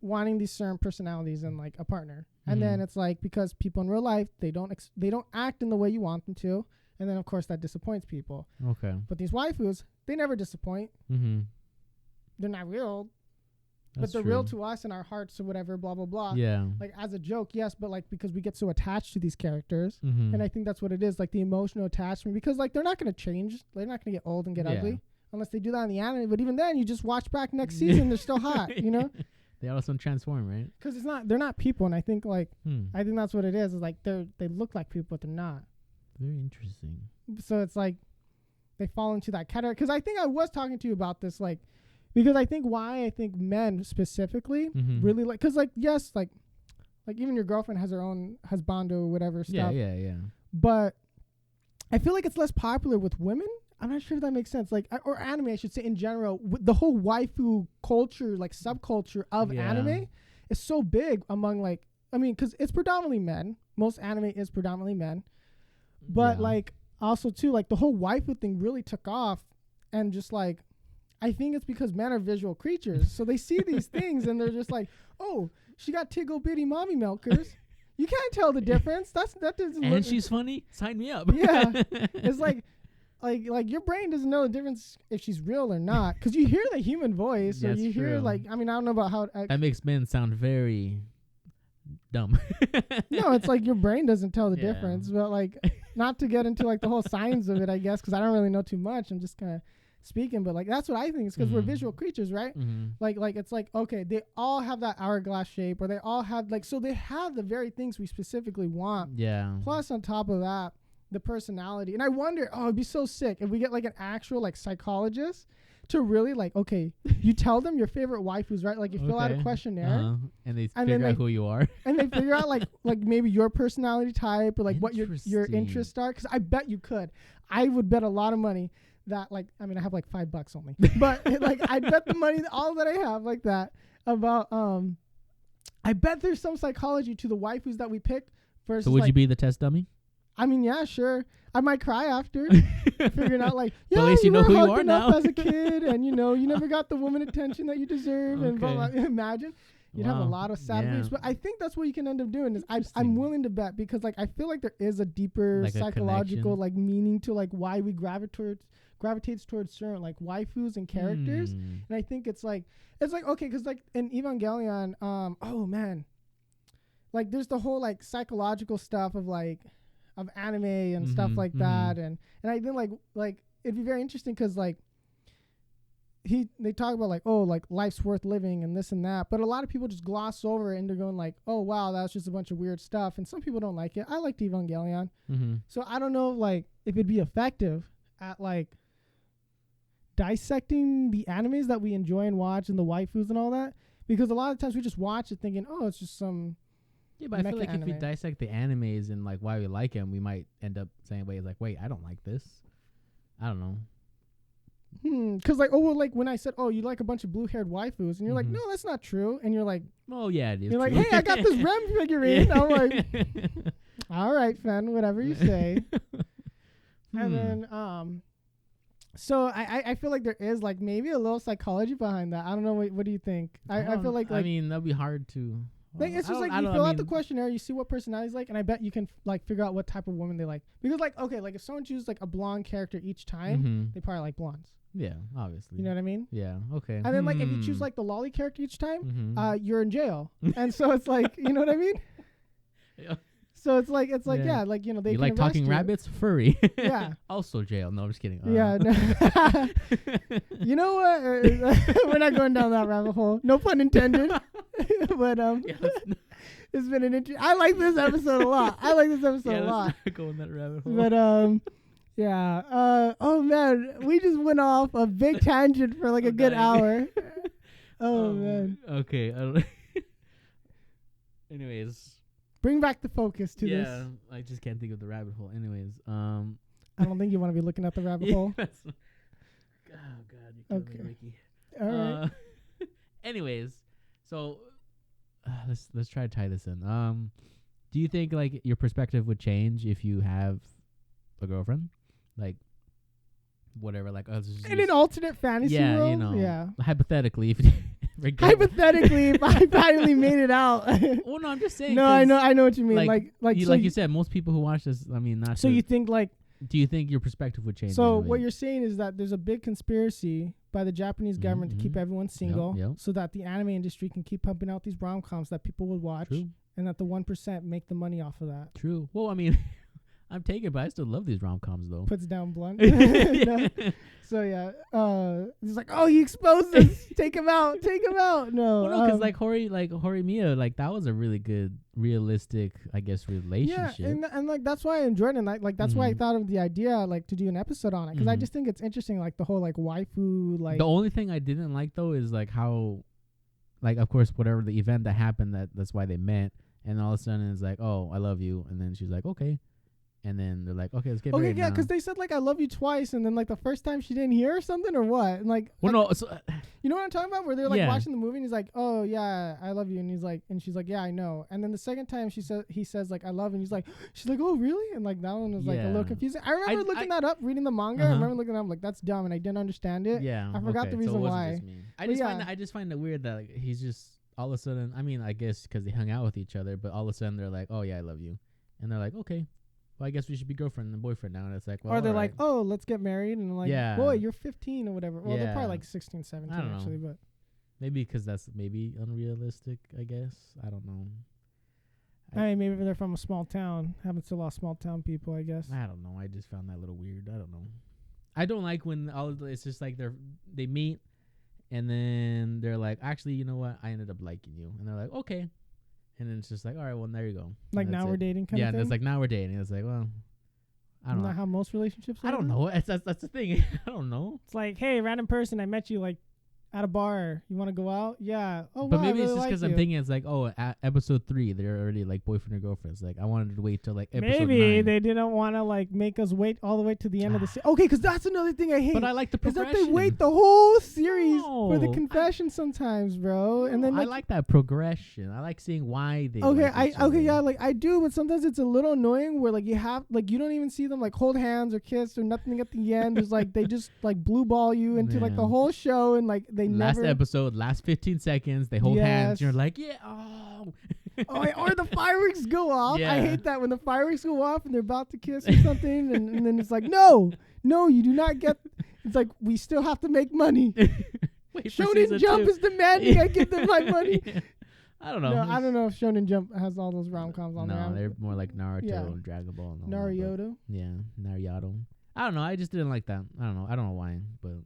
wanting these certain personalities in like a partner, and then it's like because people in real life they don't act in the way you want them to, and then of course that disappoints people. Okay. But these waifus, they never disappoint. They're not real, but they're real to us in our hearts or whatever. Blah blah blah. Yeah. Like as a joke, yes, but like because we get so attached to these characters, and I think that's what it is, like the emotional attachment. Because like they're not gonna change, they're not gonna get old and get ugly unless they do that in the anime. But even then, you just watch back next season, they're still hot. You know. They also transform, right? Because they're not people, and I think like I think that's what it is. Is like they look like people, but they're not. Very interesting. So it's like they fall into that category. Because I think I was talking to you about this, like because I think men specifically really like because like yes like even your girlfriend has her own husbando or whatever stuff. Yeah. But I feel like it's less popular with women. I'm not sure if that makes sense. Like, or anime, I should say in general. The whole waifu culture, like subculture of anime, is so big among like. I mean, because it's predominantly men. Most anime is predominantly men, but like also too, like the whole waifu thing really took off, and just like, I think it's because men are visual creatures, so they see these things and they're just like, oh, she got tickle bitty mommy milkers. You can't tell the difference. That doesn't. And she's funny. Sign me up. Yeah, it's like. Like your brain doesn't know the difference if she's real or not because you hear the human voice or you hear like I mean I don't know about how that makes men sound very dumb. No, it's like your brain doesn't tell the difference, but like not to get into like the whole science of it, I guess, because I don't really know too much. I'm just kind of speaking, but like that's what I think is because we're visual creatures, right? Like it's like okay, they all have that hourglass shape, or they all have like so they have the very things we specifically want. Yeah. Plus on top of that. the personality. And I wonder, it'd be so sick if we get like an actual like psychologist to really like, okay, you tell them your favorite waifus, right? Like you fill out a questionnaire, and they figure out who you are, and they figure out like maybe your personality type or like what your interests are. Because I bet you could. I would bet a lot of money that like, I mean, I have like $5 only, but like I bet the money all that I have like that about I bet there's some psychology to the waifus that we pick versus. So would you be the test dummy? I mean, yeah, sure. I might cry after figuring out like, yeah, at least you know who you are now as a kid, and you never got the woman attention that you deserve. And blah, blah. Imagine you'd have a lot of sad weeks. But I think that's what you can end up doing. Is I'm willing to bet, because like I feel like there is a deeper like psychological like meaning to like why we gravitates towards certain like waifus and characters. And I think it's like okay, because like in Evangelion, oh man, like there's the whole like psychological stuff of like of anime and stuff like that, and I think like it'd be very interesting because like they talk about like, oh, like life's worth living and this and that, but a lot of people just gloss over it and they're going like, oh wow, that's just a bunch of weird stuff, and some people don't like it. I liked Evangelion, so I don't know like if it'd be effective at like dissecting the animes that we enjoy and watch and the waifus and all that, because a lot of times we just watch it thinking, oh, it's just some. Yeah, but I feel like if we dissect the animes and like why we like them, we might end up saying, wait, I don't like this. I don't know. Because like, oh, well, like when I said, oh, you like a bunch of blue-haired waifus, and you're like, no, that's not true. And you're like, oh, yeah, it is. You're true. like, hey, I got this Rem figurine. I'm like, all right, Fen, whatever you say. And then, so I feel like there is like maybe a little psychology behind that. I don't know. What do you think? I feel like I mean, that'd be hard to. Like it's just like you fill out the questionnaire, you see what personality's like, and I bet you can like figure out what type of woman they like. Because like, okay, like if someone chooses like a blonde character each time, they probably like blondes. Yeah, obviously. You know what I mean? Yeah. Okay. And then like if you choose like the lolly character each time, you're in jail. And so it's like, you know what I mean? Yeah. So it's like yeah, like they you can like talking you. rabbits, furry. Yeah. Also jail. No, I'm just kidding. Yeah. No. You know what? We're not going down that rabbit hole. No pun intended. But it's been an interesting. I like this episode a lot. A lot. Go in that rabbit hole. But yeah. Oh man, we just went off a big tangent for like a good hour. Oh man. Okay. Anyways. Bring back the focus to this. Yeah, I just can't think of the rabbit hole. Anyways, I don't think you want to be looking at the rabbit hole. Oh God, you're killing me, Ricky. All right. Anyways, so let's try to tie this in. Do you think like your perspective would change if you have a girlfriend, like whatever, like in an alternate fantasy world? Yeah. Hypothetically, if hypothetically, if I finally made it out. Well, no, I'm just saying. No, I know what you mean. Like you said, most people who watch this, I mean, not. So you think like? Do you think your perspective would change? So what you're saying is that there's a big conspiracy by the Japanese government to keep everyone single, so that the anime industry can keep pumping out these rom-coms that people would watch, and that the 1% make the money off of that. True. Well, I mean. I'm taken, but I still love these rom-coms though. Puts down blunt. No. So yeah, it's like, oh, he exposed us. Take him out. No, because like Horimiya, like that was a really good, realistic, I guess, relationship. Yeah, and like that's why I enjoyed it. And like that's why I thought of the idea like to do an episode on it, because I just think it's interesting, like the whole like waifu. Like the only thing I didn't like though is like how, like of course whatever the event that happened, that's why they met, and all of a sudden it's like, oh, I love you, and then she's like, okay. And then they're like, okay, let's get married. Okay, yeah, because they said like I love you twice, and then like the first time she didn't hear or something or what? And like, well, no, so, you know what I'm talking about? Where they're like watching the movie, and he's like, oh yeah, I love you, and she's like, yeah, I know. And then the second time he says like I love, and she's like, oh really? And like that one was like a little confusing. I remember looking that up, reading the manga. I remember looking up like that's dumb, and I didn't understand it. Yeah, I forgot the reason why. I just find it weird that like, he's just all of a sudden. I mean, I guess because they hung out with each other, but all of a sudden they're like, oh yeah, I love you, and they're like, okay. Well, I guess we should be girlfriend and boyfriend now. And it's like, well, or they're like, oh, let's get married. And I'm like, boy, you're 15 or whatever. Well, they're probably like 16, 17 actually, but maybe because that's maybe unrealistic, I guess. I don't know. I mean, maybe they're from a small town. Haven't seen a lot of small town people, I guess. I don't know. I just found that a little weird. I don't know. I don't like when it's just like they meet and then they're like, actually, you know what? I ended up liking you. And they're like, okay. And then it's just like, all right, well, there you go. Like now we're dating kind of thing? Yeah, and it's like, now we're dating. It's like, well, I don't know. Not how most relationships are. I don't know. That's the thing. I don't know. It's like, hey, random person, I met you like at a bar. You want to go out? Yeah. Oh, But wow, maybe I it's really just like because you. I'm thinking it's like, oh, at episode 3, they're already like boyfriend or girlfriends. Like, I wanted to wait till like episode 9. Maybe they didn't want to like make us wait all the way to the end of the series. Okay, because that's another thing I hate. But I like the is progression. that they wait the whole series for the No, confession sometimes, bro. And then I like, like that progression. I like seeing why they. okay, like each other. yeah, like I do, but sometimes it's a little annoying where like you don't even see them like hold hands or kiss or nothing at the end. There's like they just like blue ball you into like the Yeah. whole show, and like they Last never episode, last 15 seconds, they hold hands. Yes. You're like, yeah, oh. or the fireworks go off. Yeah. I hate that when the fireworks go off and they're about to kiss or something, and then it's like, no, you do not get. It's like we still have to make money. Wait for Shonen season Jump 2. is demanding I give them my money. I don't know. No, I don't know if Shonen Jump has all those rom-coms on there. No, they're more like Naruto Yeah. and Dragon Ball. And all that, Naruto. but yeah, Naruto. I don't know. I just didn't like that. I don't know why, but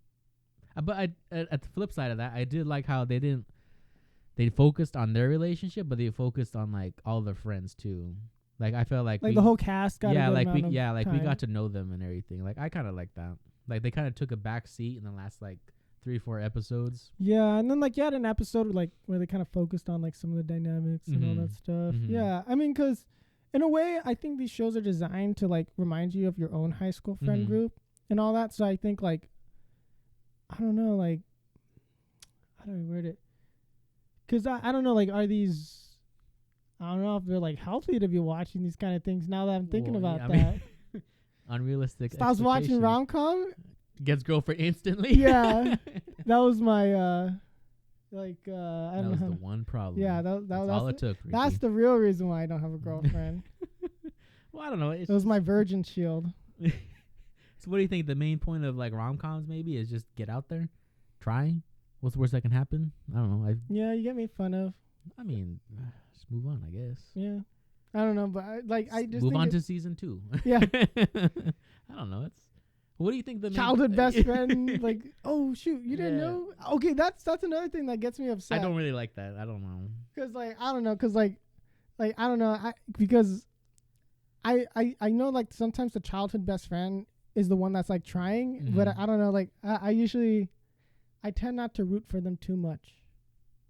I at the flip side of that, I did like how they focused on their relationship, but they focused on like all their friends too. Like I felt like The whole cast got we time. got to know them and everything. Like I kind of like that. Like they kind of took a back seat in the last like 3-4 episodes. Yeah, and then like you had an episode like where they kind of focused on like some of the dynamics and all that stuff. Mhm. Yeah, I mean, because in a way, I think these shows are designed to like remind you of your own high school friend Mhm. group and all that. So I think like, I don't know, like, how do I word it? Because I don't know, like, are these? I don't know if they're like healthy to be watching these kind of things now that I'm thinking Well, about yeah, I that. mean, unrealistic. Stops watching expectations. rom-com. Gets girlfriend instantly. Yeah, that was my I That don't was know. the one problem. Yeah, that's all it took. Ricky. That's the real reason why I don't have a girlfriend. Well, I don't know. It was my virgin shield. So what do you think the main point of like rom-coms maybe is just get out there, try. What's the worst that can happen? I don't know. Yeah, you get made fun of. I mean, just move on, I guess. Yeah, I don't know, but I just move think on to season 2. Yeah. I don't know. What do you think the childhood main best friend. Like, oh shoot, you didn't Yeah. know? Okay, that's another thing that gets me upset. I don't really like that. I don't know. Cause like I don't know, cause like I don't know, because I know like sometimes the childhood best friend is the one that's like trying, but Mhm. I don't know, like I usually I tend not to root for them too much.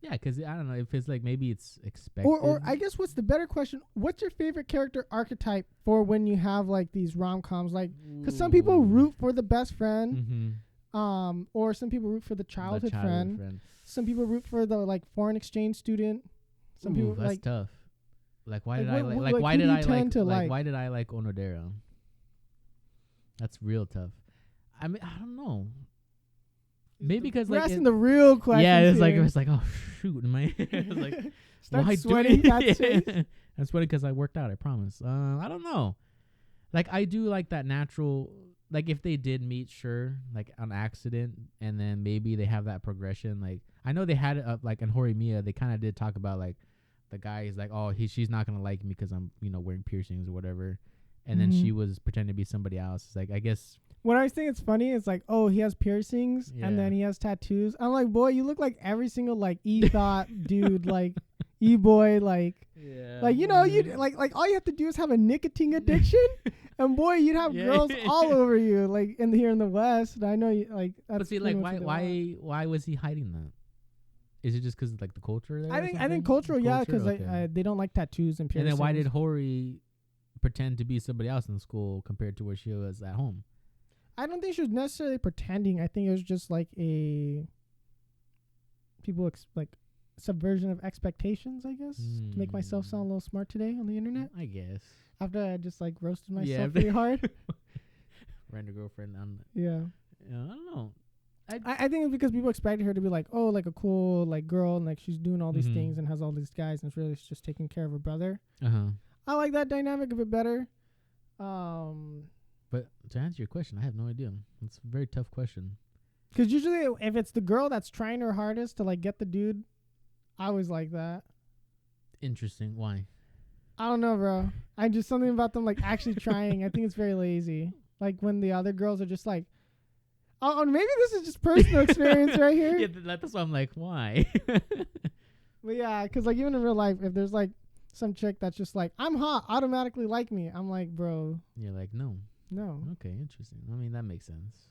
Yeah, because I don't know if it's like maybe it's expected. Or I guess what's the better question? What's your favorite character archetype for when you have like these rom-coms? Like, because some people root for the best friend, or some people root for the childhood friend. Some people root for the like foreign exchange student. Some people that's like tough. Like why like, did I what- like? like, Like why who did do you I tend to like? like? Why did I like Onodera? That's real tough. I mean, I don't know. Maybe because we're like asking the real questions. yeah, it's here. like oh shoot, my it's like Start why sweating. do That's it. I'm sweating because I worked out. I promise. I don't know. Like I do like that natural. Like if they did meet, sure, like on accident, and then maybe they have that progression. Like I know they had it up like in Horimiya. They kind of did talk about like the guy is like, oh, she's not gonna like me because I'm wearing piercings or whatever, and then she was pretending to be somebody else. It's like I guess. What I think it's funny is like, oh, he has piercings Yeah. and then he has tattoos. I'm like, boy, you look like every single like e-thought dude, like e-boy, like you like all you have to do is have a nicotine addiction, and boy, you'd have Yeah. girls all over you, like here in the West. And I know you like. That's But see, pretty like much what they want. why was he hiding that? Is it just because like the culture there? I or think something? cultural, yeah, because Okay. they don't like tattoos and And piercings. then why did Hori pretend to be somebody else in school compared to where she was at home? I don't think she was necessarily pretending. I think it was just like a like subversion of expectations, I guess, to make myself sound a little smart today on the internet. I guess. After I just like roasted myself Yeah. pretty hard. Random girlfriend on. Yeah. I don't know. I think it's because people expected her to be like, oh, like a cool like girl, and like she's doing all these Mhm. things and has all these guys, and it's really just taking care of her brother. Uh-huh. I like that dynamic a bit better. But to answer your question, I have no idea. It's a very tough question. Because usually if it's the girl that's trying her hardest to like get the dude, I always like that. Interesting. Why? I don't know, bro. I just something about them like actually trying. I think it's very lazy. Like when the other girls are just like, oh, maybe this is just personal experience right here. Yeah, that's why I'm like, why? But yeah, because like even in real life, if there's like some chick that's just like, I'm hot, automatically like me, I'm like, bro. You're like, no. No. Okay, interesting. I mean, that makes sense.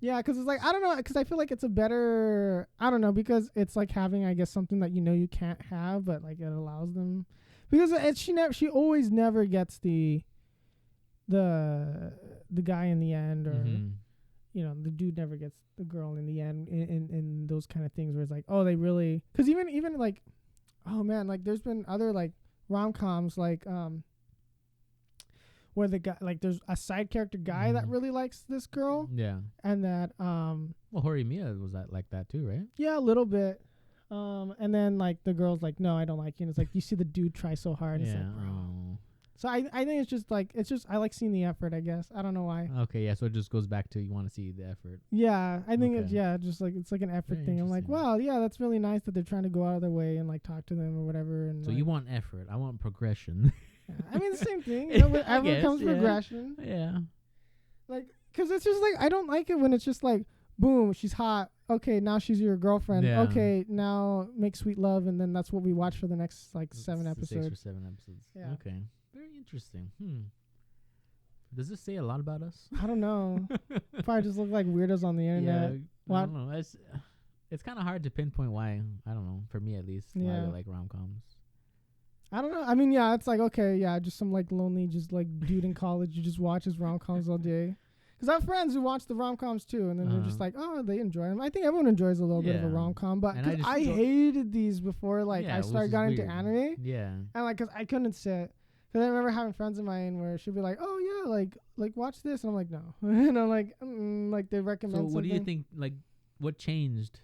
Yeah, because it's like, I don't know, because I feel like it's a better, I don't know, because it's like having, I guess, something that you can't have, but like it allows them, because she always never gets the guy in the end, or the dude never gets the girl in the end in those kind of things where it's like, oh, they really, because even like, oh man, like there's been other like rom-coms like where the guy, like there's a side character guy that really likes this girl. Yeah. And that well, Horimiya was that like that too, right? Yeah, a little bit. And then like the girl's like, no, I don't like you. And it's like you see the dude try so hard. Yeah. It's like, so I think it's just I like seeing the effort, I guess. I don't know why. Okay, yeah, so it just goes back to you want to see the effort. Yeah, I think it's just like it's like an effort thing. I'm like, wow, yeah, that's really nice that they're trying to go out of their way and like talk to them or whatever. And so like, you want effort. I want progression. yeah, I mean the same thing. You know, but everyone comes progression. Yeah. Like, cause it's just like I don't like it when it's just like, boom, she's hot. Okay, now she's your girlfriend. Yeah. Okay, now make sweet love, and then that's what we watch for the next like 7 episodes. 6 or 7 episodes. Yeah. Okay. Very interesting. Does this say a lot about us? I don't know. Probably just look like weirdos on the internet. Yeah, I don't know. It's kind of hard to pinpoint why. I don't know. For me, at least, why I like rom-coms. I don't know. I mean, yeah, it's like, okay, yeah, just some like lonely, just like dude in college who just watches rom-coms all day. Because I have friends who watch the rom-coms too, and then they're just like, oh, they enjoy them. I think everyone enjoys a little bit of a rom-com, but cause I hated these before, like, I started getting into anime. Yeah. And like, because I couldn't sit. Because I remember having friends of mine where she'd be like, oh, yeah, like watch this. And I'm like, no. And I'm like, they recommend something. So what do you think, like, what changed?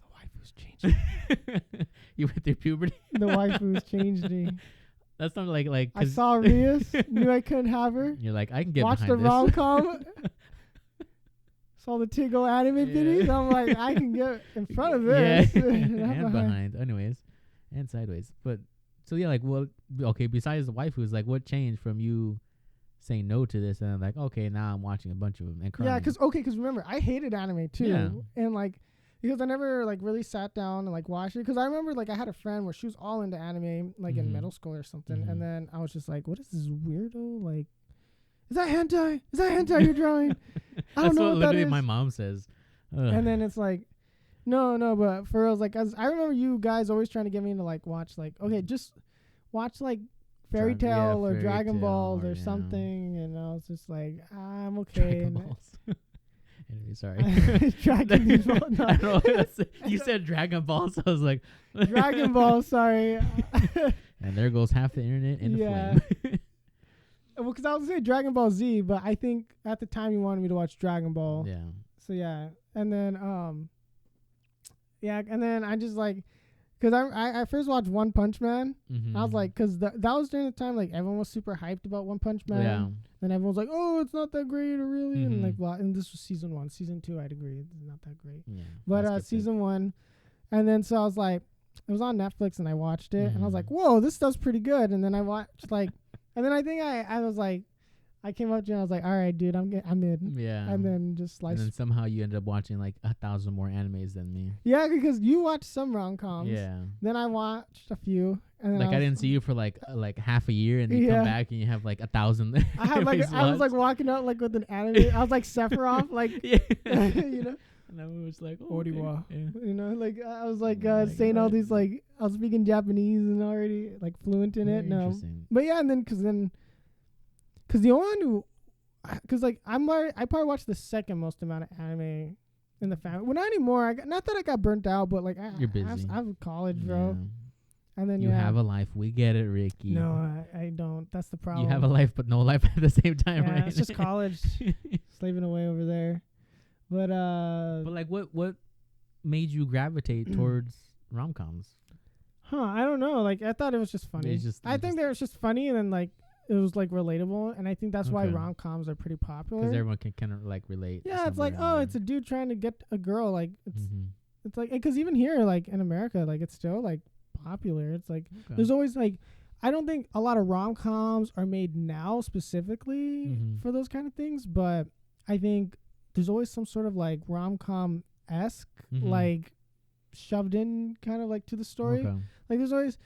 The waifus changed me. You went through puberty? The waifus changed me. That's not like I saw Rias, knew I couldn't have her. You're like, I can get watched behind the rom-com. Saw the Tigo anime videos. I'm like, I can get in front of this. Yeah. And behind. Anyways. And sideways. But, so yeah, like, well, okay, besides the waifus, like, what changed from you saying no to this and I'm like, okay, now I'm watching a bunch of them and crying? Yeah, because remember, I hated anime too. Yeah. And like, because I never like really sat down and like watched it. Because I remember like I had a friend where she was all into anime like in middle school or something. And then I was just like, what is this weirdo? Like, is that hentai? Is that hentai you're drawing? I don't know what literally that is. My mom says. Ugh. And then it's like, no, but for real, like, I remember you guys always trying to get me to like watch like, okay, just watch like Fairy Tail or Dragon Ball or something. And I was just like, I'm okay. Dragon Balls. Anyway, sorry. Dragon Ball. No. I don't know. You said Dragon Ball, so I was like, Dragon Ball. Sorry. And there goes half the internet in the flame. Well, because I was gonna say Dragon Ball Z, but I think at the time you wanted me to watch Dragon Ball. Yeah. So yeah, and then and then I just like, because I first watched One Punch Man. I was like, because that was during the time like everyone was super hyped about One Punch Man. Yeah. And everyone was like, oh, it's not that great, or really, and like, blah. And this was season 1. Season 2, I'd agree, it's not that great. Yeah. But season 1, and then so I was like, it was on Netflix, and I watched it, and I was like, whoa, this stuff's pretty good. And then I watched like, and then I think I was like, I came up to you and I was like, all right, dude, I'm in. Yeah. And then just like. And then somehow you ended up watching like 1,000 more animes than me. Yeah, because you watched some rom-coms. Yeah. Then I watched a few. And then like I didn't see you for like half a year, and then you come back and you have like 1,000. I was like walking out like with an anime. I was like Sephiroth, like you know. And I was like, oh, okay. You know, like I was like saying all these like I was speaking Japanese and already like fluent in it. No, but yeah, and then because the only one who, because like I probably watched the second most amount of anime in the family. Well, not anymore. Not that I got burnt out, but like you're busy. I have college, bro. And then you have a life. We get it, Ricky. No, I don't. That's the problem. You have a life, but no life at the same time, right? It's just college, slaving away over there. But like, what made you gravitate towards rom-coms? I don't know. Like, I thought it was just funny. I think they were just funny, and then like it was like relatable, and I think that's why rom-coms are pretty popular. Because everyone can kind of like relate. Yeah, it's like, oh, it's a dude trying to get a girl. Like, it's like, because even here, like in America, like it's still like popular. It's like there's always like, I don't think a lot of rom-coms are made now specifically for those kind of things, but I think there's always some sort of like rom-com-esque like shoved in kind of like to the story. Like there's always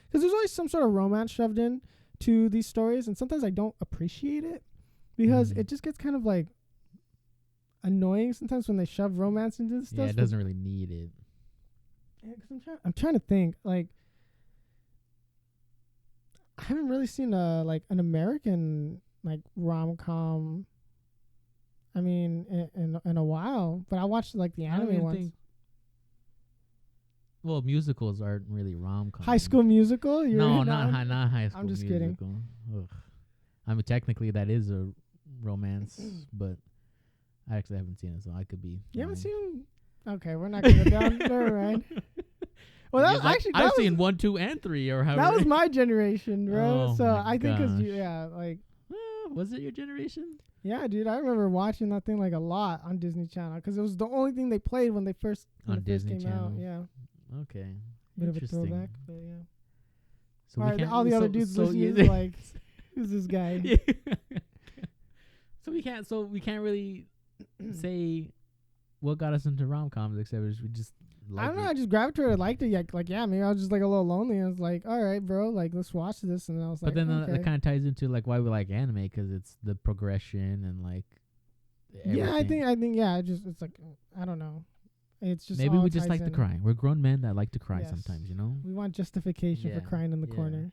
some sort of romance shoved in to these stories, and sometimes I don't appreciate it because it just gets kind of like annoying sometimes when they shove romance into this stuff. Yeah, it doesn't really need it. Yeah, because I'm trying to think. Like, I haven't really seen like an American like rom-com. I mean, in a while, but I watched like the anime ones. Well, musicals aren't really rom-com. High School Musical? No, not High School. I'm just Musical. kidding. Ugh. I mean, technically that is a romance, but I actually haven't seen it, so I could be. You haven't seen? Okay, we're not gonna down. Never mind. Well, that like, actually I've seen 1, 2, and 3, or however. That was my generation, bro. Oh so my I think because gosh. like. Was it your generation? Yeah, dude, I remember watching that thing like a lot on Disney Channel because it was the only thing they played when they first Disney came Channel. out. Yeah. Okay. Bit of a throwback, but yeah. So all the other dudes listening is like, who's this guy? So we can't really say what got us into rom-coms except we just I don't know, I just gravitated, liked it. Like yeah, maybe I was just like a little lonely. I was like, all right, bro, like let's watch this, and I was like, but then okay. that kind of ties into like why we like anime, because it's the progression and like everything. Yeah, I think yeah, it's like I don't know. It's just maybe we just like to cry. We're grown men that like to cry Yes. sometimes, you know? We want justification for crying in the corner.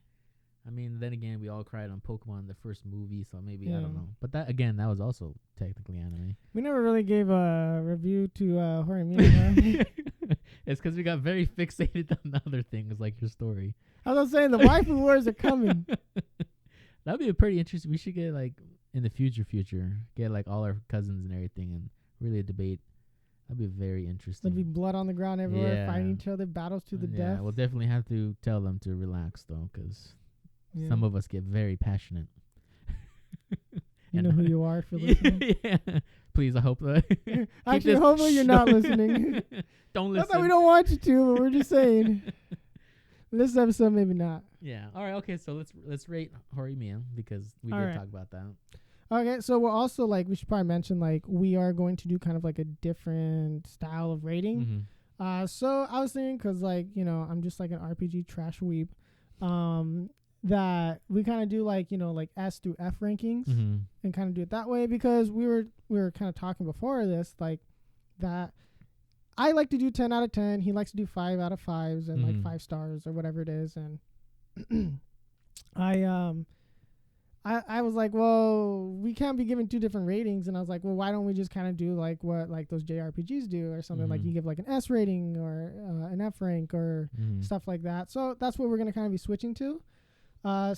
I mean, then again, we all cried on Pokemon, the first movie, so maybe, I Yeah. don't know. But that, again, that was also technically anime. We never really gave a review to Horimiya. It's because we got very fixated on the other things, like your story. I was saying, the waifu wars are coming. That'd be a pretty interesting. We should get, like, in the future, get, like, all our cousins and everything and really a debate. That'd be very interesting. There'd be blood on the ground everywhere, fighting each other, battles to the death. Yeah, we'll definitely have to tell them to relax, though, because some of us get very passionate. You know who you are for listening. Yeah. Please, I hope that. Actually, hopefully you're not listening. Don't listen. Not that we don't want you to, but we're just saying. This episode, maybe not. Yeah. All right. Okay. So let's rate Horimiya because we did talk about that. Okay. So we're also we should probably mention we are going to do kind of like a different style of rating. Mm-hmm. So I was thinking because I'm just like an RPG trash weeb. That we kind of do S through F rankings and kind of do it that way because we were kind of talking before this that I like to do 10 out of 10. He likes to do 5 out of 5s and 5 stars or whatever it is. And I was like, well, we can't be giving 2 different ratings. And I was like, well, why don't we just kind of do what those JRPGs do or something like you give an S rating or an F rank or stuff like that. So that's what we're going to kind of be switching to. Oh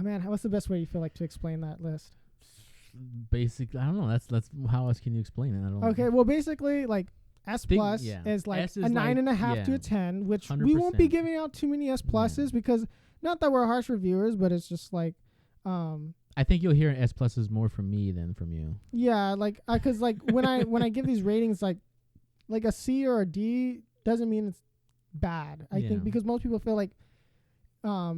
man, what's the best way you feel like to explain that list? Basically, I don't know. That's how else can you explain it? I don't know. Okay, well, basically, S plus is like S is a 9.5 to a 10, which 100%. We won't be giving out too many S pluses because not that we're harsh reviewers, but it's just I think you'll hear S pluses more from me than from you. Yeah, because when I give these ratings, like a C or a D doesn't mean it's bad. I think because most people feel like.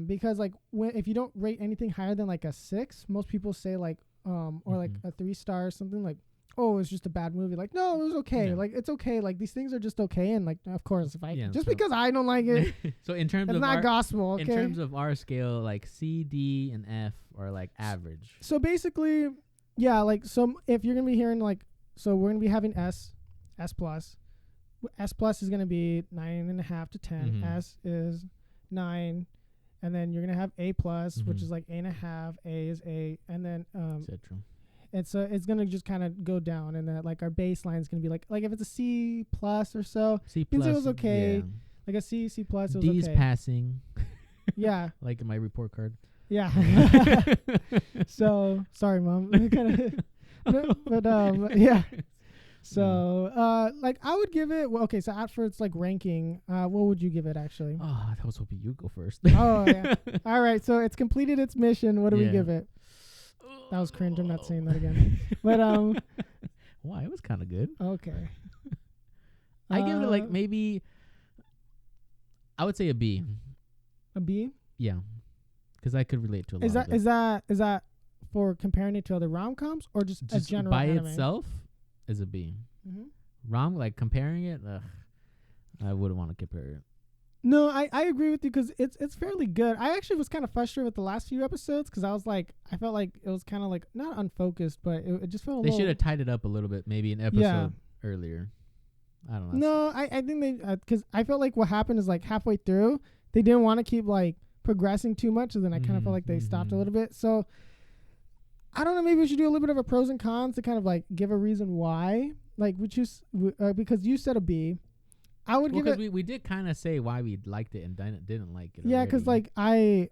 Because if you don't rate anything higher than a 6, most people say or a 3 star or something oh, it's just a bad movie. No, it was okay. Yeah. It's okay. These things are just okay. And of course, if because I don't like it, so in terms it's of not gospel. Okay? In terms of our scale, C, D, and F are average. So basically, yeah. So if you're gonna be hearing so we're gonna be having S plus. S plus is gonna be 9.5 to 10. S is 9. And then you're gonna have A plus, which is 8.5. A is 8, and then etc. It's gonna just kind of go down, and that our baseline is gonna be if it's a C plus or so. C plus, it was okay. Yeah. A C plus, it was D's okay. passing. Yeah. In my report card. Yeah. So sorry, Mom. But yeah. So, I would give it. Well, okay, so for its ranking, what would you give it actually? Oh, I was hoping you go first. Oh yeah. All right, so it's completed its mission. What do we give it? That was cringe. I'm not saying that again. But why? It was kind of good. Okay. I give it maybe. I would say a B. A B? Yeah, because I could relate to a lot. Is that for comparing it to other rom-coms or just a general by anime? itself? Is a B. Comparing it, I wouldn't want to compare it. No, I agree with you because it's fairly good. I actually was kind of frustrated with the last few episodes because I felt like it was kind of like not unfocused, but it just felt a They little. should have tied it up a little bit, maybe an episode earlier. I don't know. No, I think they because I felt like what happened is like halfway through they didn't want to keep like progressing too much, and then I kind of felt like they stopped a little bit. So I don't know. Maybe we should do a little bit of a pros and cons to kind of like give a reason why. Like we choose because you said a B. I would give it. We did kind of say why we liked it and didn't like it. Yeah, because like I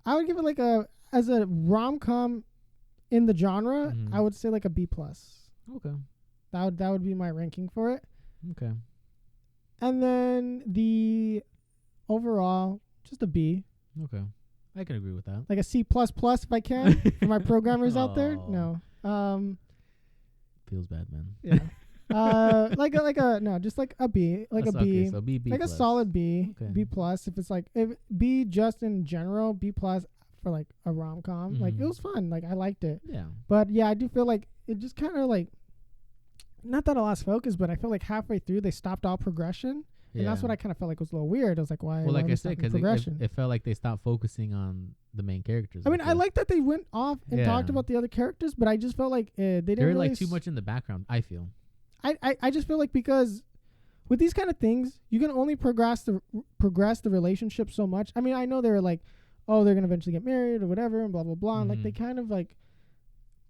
would give it like as a rom-com in the genre, I would say like a B plus. Okay. That would be my ranking for it. Okay. And then the overall, just a B. Okay. I can agree with that. Like a C plus plus if I can for my programmers out there. No. Feels bad, man. Yeah. Just like a B, like That's a B, okay, so B like plus. a solid B, Okay. B plus. If it's like B just in general, B plus for like a rom com. Like it was fun. Like I liked it. Yeah. But yeah, I do feel like it just kind of like, not that I lost focus, but I feel like halfway through they stopped all progression, and that's what I kind of felt like was a little weird. I was like, why? Well, why like are I we said, stopping because progression? it felt like they stopped focusing on the main characters. I mean, I like that they went off and talked about the other characters, but I just felt like they didn't. They're really like too much in the background. I feel. I just feel like because with these kind of things, you can only progress the relationship so much. I mean, I know they're like, oh, they're gonna eventually get married or whatever, and blah blah blah. And like they kind of like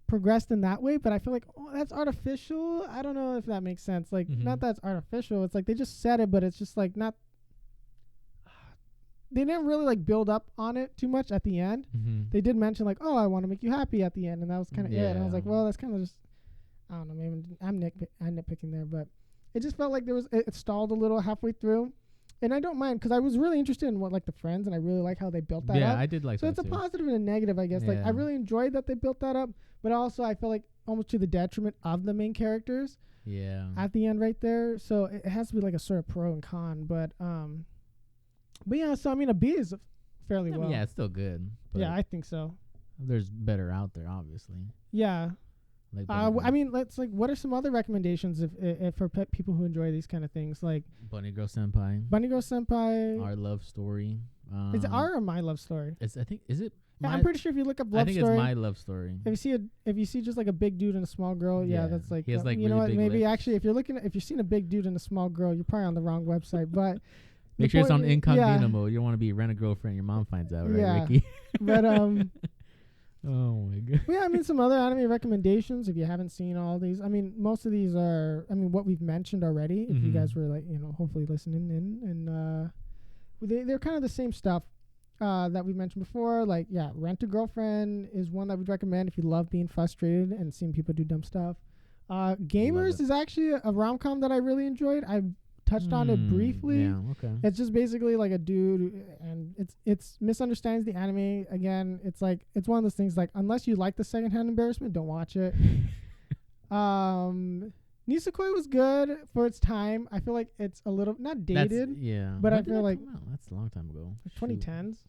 progressed in that way, but I feel like, oh, that's artificial. I don't know if that makes sense. Like, not that's artificial. It's like they just said it, but it's just like not. They didn't really like build up on it too much at the end. They did mention like, oh, I want to make you happy at the end, and that was kind of it. And I was like, well, that's kind of just. I don't know, maybe I'm nitpicking there, but it just felt like there was it stalled a little halfway through, and I don't mind because I was really interested in what like the friends, and I really like how they built that up. Yeah, I did like so that. So it's too. a positive and a negative, I guess. Like I really enjoyed that they built that up, but also I feel like almost to the detriment of the main characters. Yeah. At the end, right there, so it has to be like a sort of pro and con, but yeah. So I mean, a B is fairly well. Yeah, it's still good. Yeah, I think so. There's better out there, obviously. Yeah. Like I mean, let's like. What are some other recommendations if for people who enjoy these kind of things, like Bunny Girl Senpai? Bunny Girl Senpai. Our love story. Is it our or my love story? I think is it? Yeah, I'm pretty sure if you look up love story, I think it's my love story. If you see just like a big dude and a small girl, that's like he has like you really know what? big Maybe lips. actually, if you're seeing a big dude and a small girl, you're probably on the wrong website. But make sure it's on incognito mode. You don't want to be rent a girlfriend. Your mom finds out, right, Ricky? But Oh my god. Yeah, I mean some other anime recommendations if you haven't seen all these. I mean most of these are what we've mentioned already. If you guys were like, hopefully listening in, and they're kind of the same stuff that we mentioned before. Like Rent a Girlfriend is one that we'd recommend if you love being frustrated and seeing people do dumb stuff. Gamers is actually a rom-com that I really enjoyed. I touched on it briefly. Yeah, okay. It's just basically like a dude, and it's misunderstands the anime. Again, it's one of those things like unless you like the secondhand embarrassment, don't watch it. Nisekoi was good for its time. I feel like it's a little not dated. But I feel like that's a long time ago. 2010s.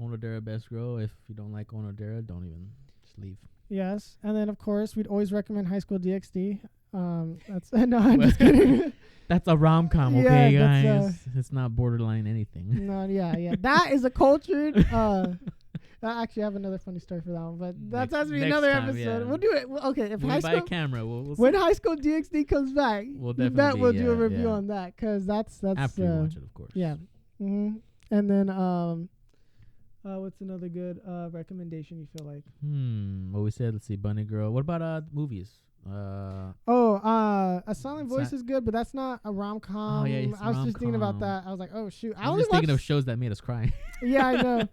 Onodera best girl. If you don't like Onodera, don't even just leave. Yes, and then of course we'd always recommend High School DxD. That's no, I'm just kidding. That's a rom-com, okay, guys? It's not borderline anything. No, yeah. That is a cultured. I actually have another funny story for that one, but that has to be another episode. Yeah. We'll do it. Okay, if High School camera, when High School DxD comes back, we'll do a review on that because that's after you watch it, of course. Yeah. And then what's another good recommendation you feel like? What we said. Let's see, Bunny Girl. What about movies? A Silent Voice is good, but that's not a rom-com. Oh, yeah, I was just thinking about that. I was like, oh shoot, I was just thinking of shows that made us cry. Yeah, I know.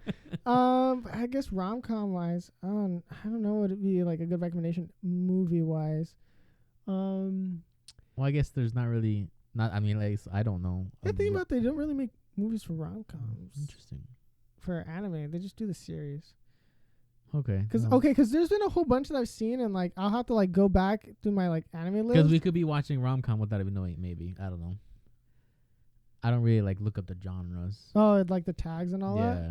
I guess rom-com wise, I don't know what would be like a good recommendation movie wise. Well, I guess there's not really I mean, like I don't know. The thing about they don't really make movies for rom-coms. Interesting. For anime, they just do the series. Okay. Because there's been a whole bunch that I've seen, and like I'll have to like go back through my like anime list. Because we could be watching rom-com without even knowing. Maybe I don't know. I don't really like look up the genres. Oh, like the tags and all that.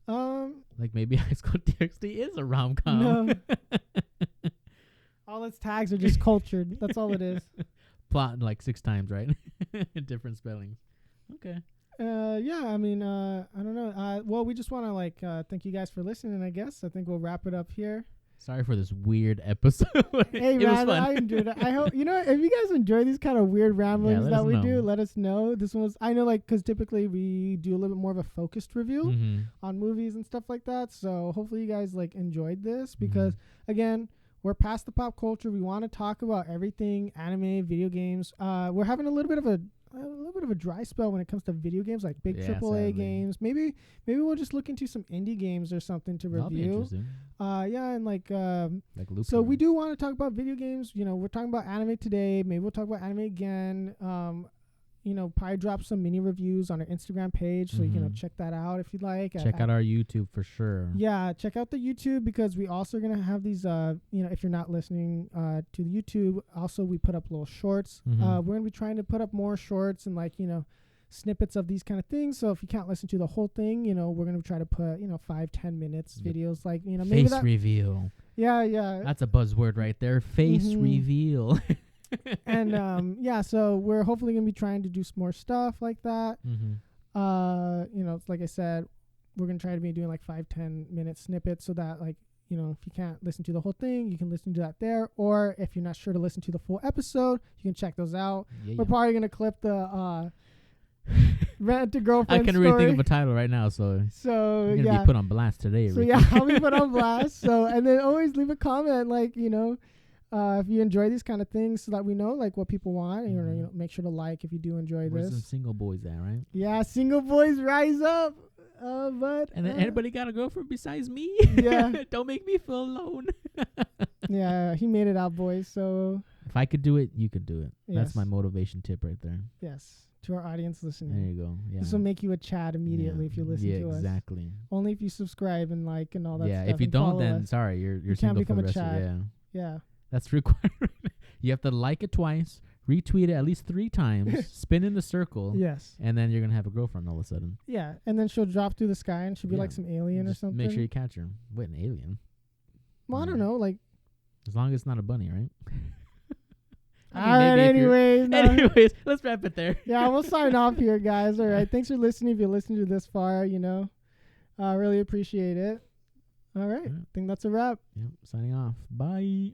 Yeah. Like maybe High School DxD is a rom-com. No. All its tags are just cultured. That's all it is. Plot like 6 times, right? Different spellings. Okay. Yeah, I mean, I don't know. Well, we just want to like thank you guys for listening. I guess I think we'll wrap it up here. Sorry for this weird episode. Hey, it man, was fun. I enjoyed it. I hope if you guys enjoy these kind of weird ramblings that we do, let us know. This one was, I know, like, because typically we do a little bit more of a focused review on movies and stuff like that. So hopefully you guys like enjoyed this because again, we're past the pop culture. We want to talk about everything anime, video games. We're having a little bit of a dry spell when it comes to video games, like big AAA games. Maybe we'll just look into some indie games or something to That'll be review. interesting. Yeah, and like Looper. so we do want to talk about video games. You know, we're talking about anime today. Maybe we'll talk about anime again. You know, probably drop some mini reviews on our Instagram page, so you can check that out if you'd like. Check out our YouTube for sure. Yeah, check out the YouTube because we also are gonna have these. You know, if you're not listening to the YouTube, also we put up little shorts. We're gonna be trying to put up more shorts and like snippets of these kind of things. So if you can't listen to the whole thing, we're gonna try to put 5-10 minutes videos, like maybe face reveal. Yeah. That's a buzzword right there. Face reveal. And yeah, so we're hopefully gonna be trying to do some more stuff like that. Like I said, we're gonna try to be doing like 5-10 minute snippets so that like if you can't listen to the whole thing, you can listen to that there, or if you're not sure to listen to the full episode, you can check those out. We're probably gonna clip the Rent to Girlfriend I can't really think of a title right now, so you're gonna be put on blast today. So yeah, I'll be put on blast. So and then always leave a comment, like if you enjoy these kind of things, so that we know like what people want. And, make sure to like if you do enjoy Where's this. some single boys at, right? Yeah, single boys rise up. But and then anybody got a girlfriend besides me? Yeah. Don't make me feel alone. Yeah, he made it out, boys. So if I could do it, you could do it. Yes. That's my motivation tip right there. Yes. To our audience listening. There you go. Yeah. This will make you a Chad immediately if you listen to us. Yeah, exactly. Only if you subscribe and like and all that stuff. Yeah, if you don't, then us. Sorry, you're you single can't become for the a rest of Chad. Yeah. That's required. You have to like it twice, retweet it at least 3 times, spin in the circle. Yes. And then you're going to have a girlfriend all of a sudden. Yeah. And then she'll drop through the sky and she'll be like some alien Just or something. Make sure you catch her. Wait, an alien? Well, I don't know. Like, as long as it's not a bunny, right? Anyways, let's wrap it there. Yeah, we'll sign off here, guys. All right. Thanks for listening. If you listened to this far, I really appreciate it. All right. I think that's a wrap. Yep. Signing off. Bye.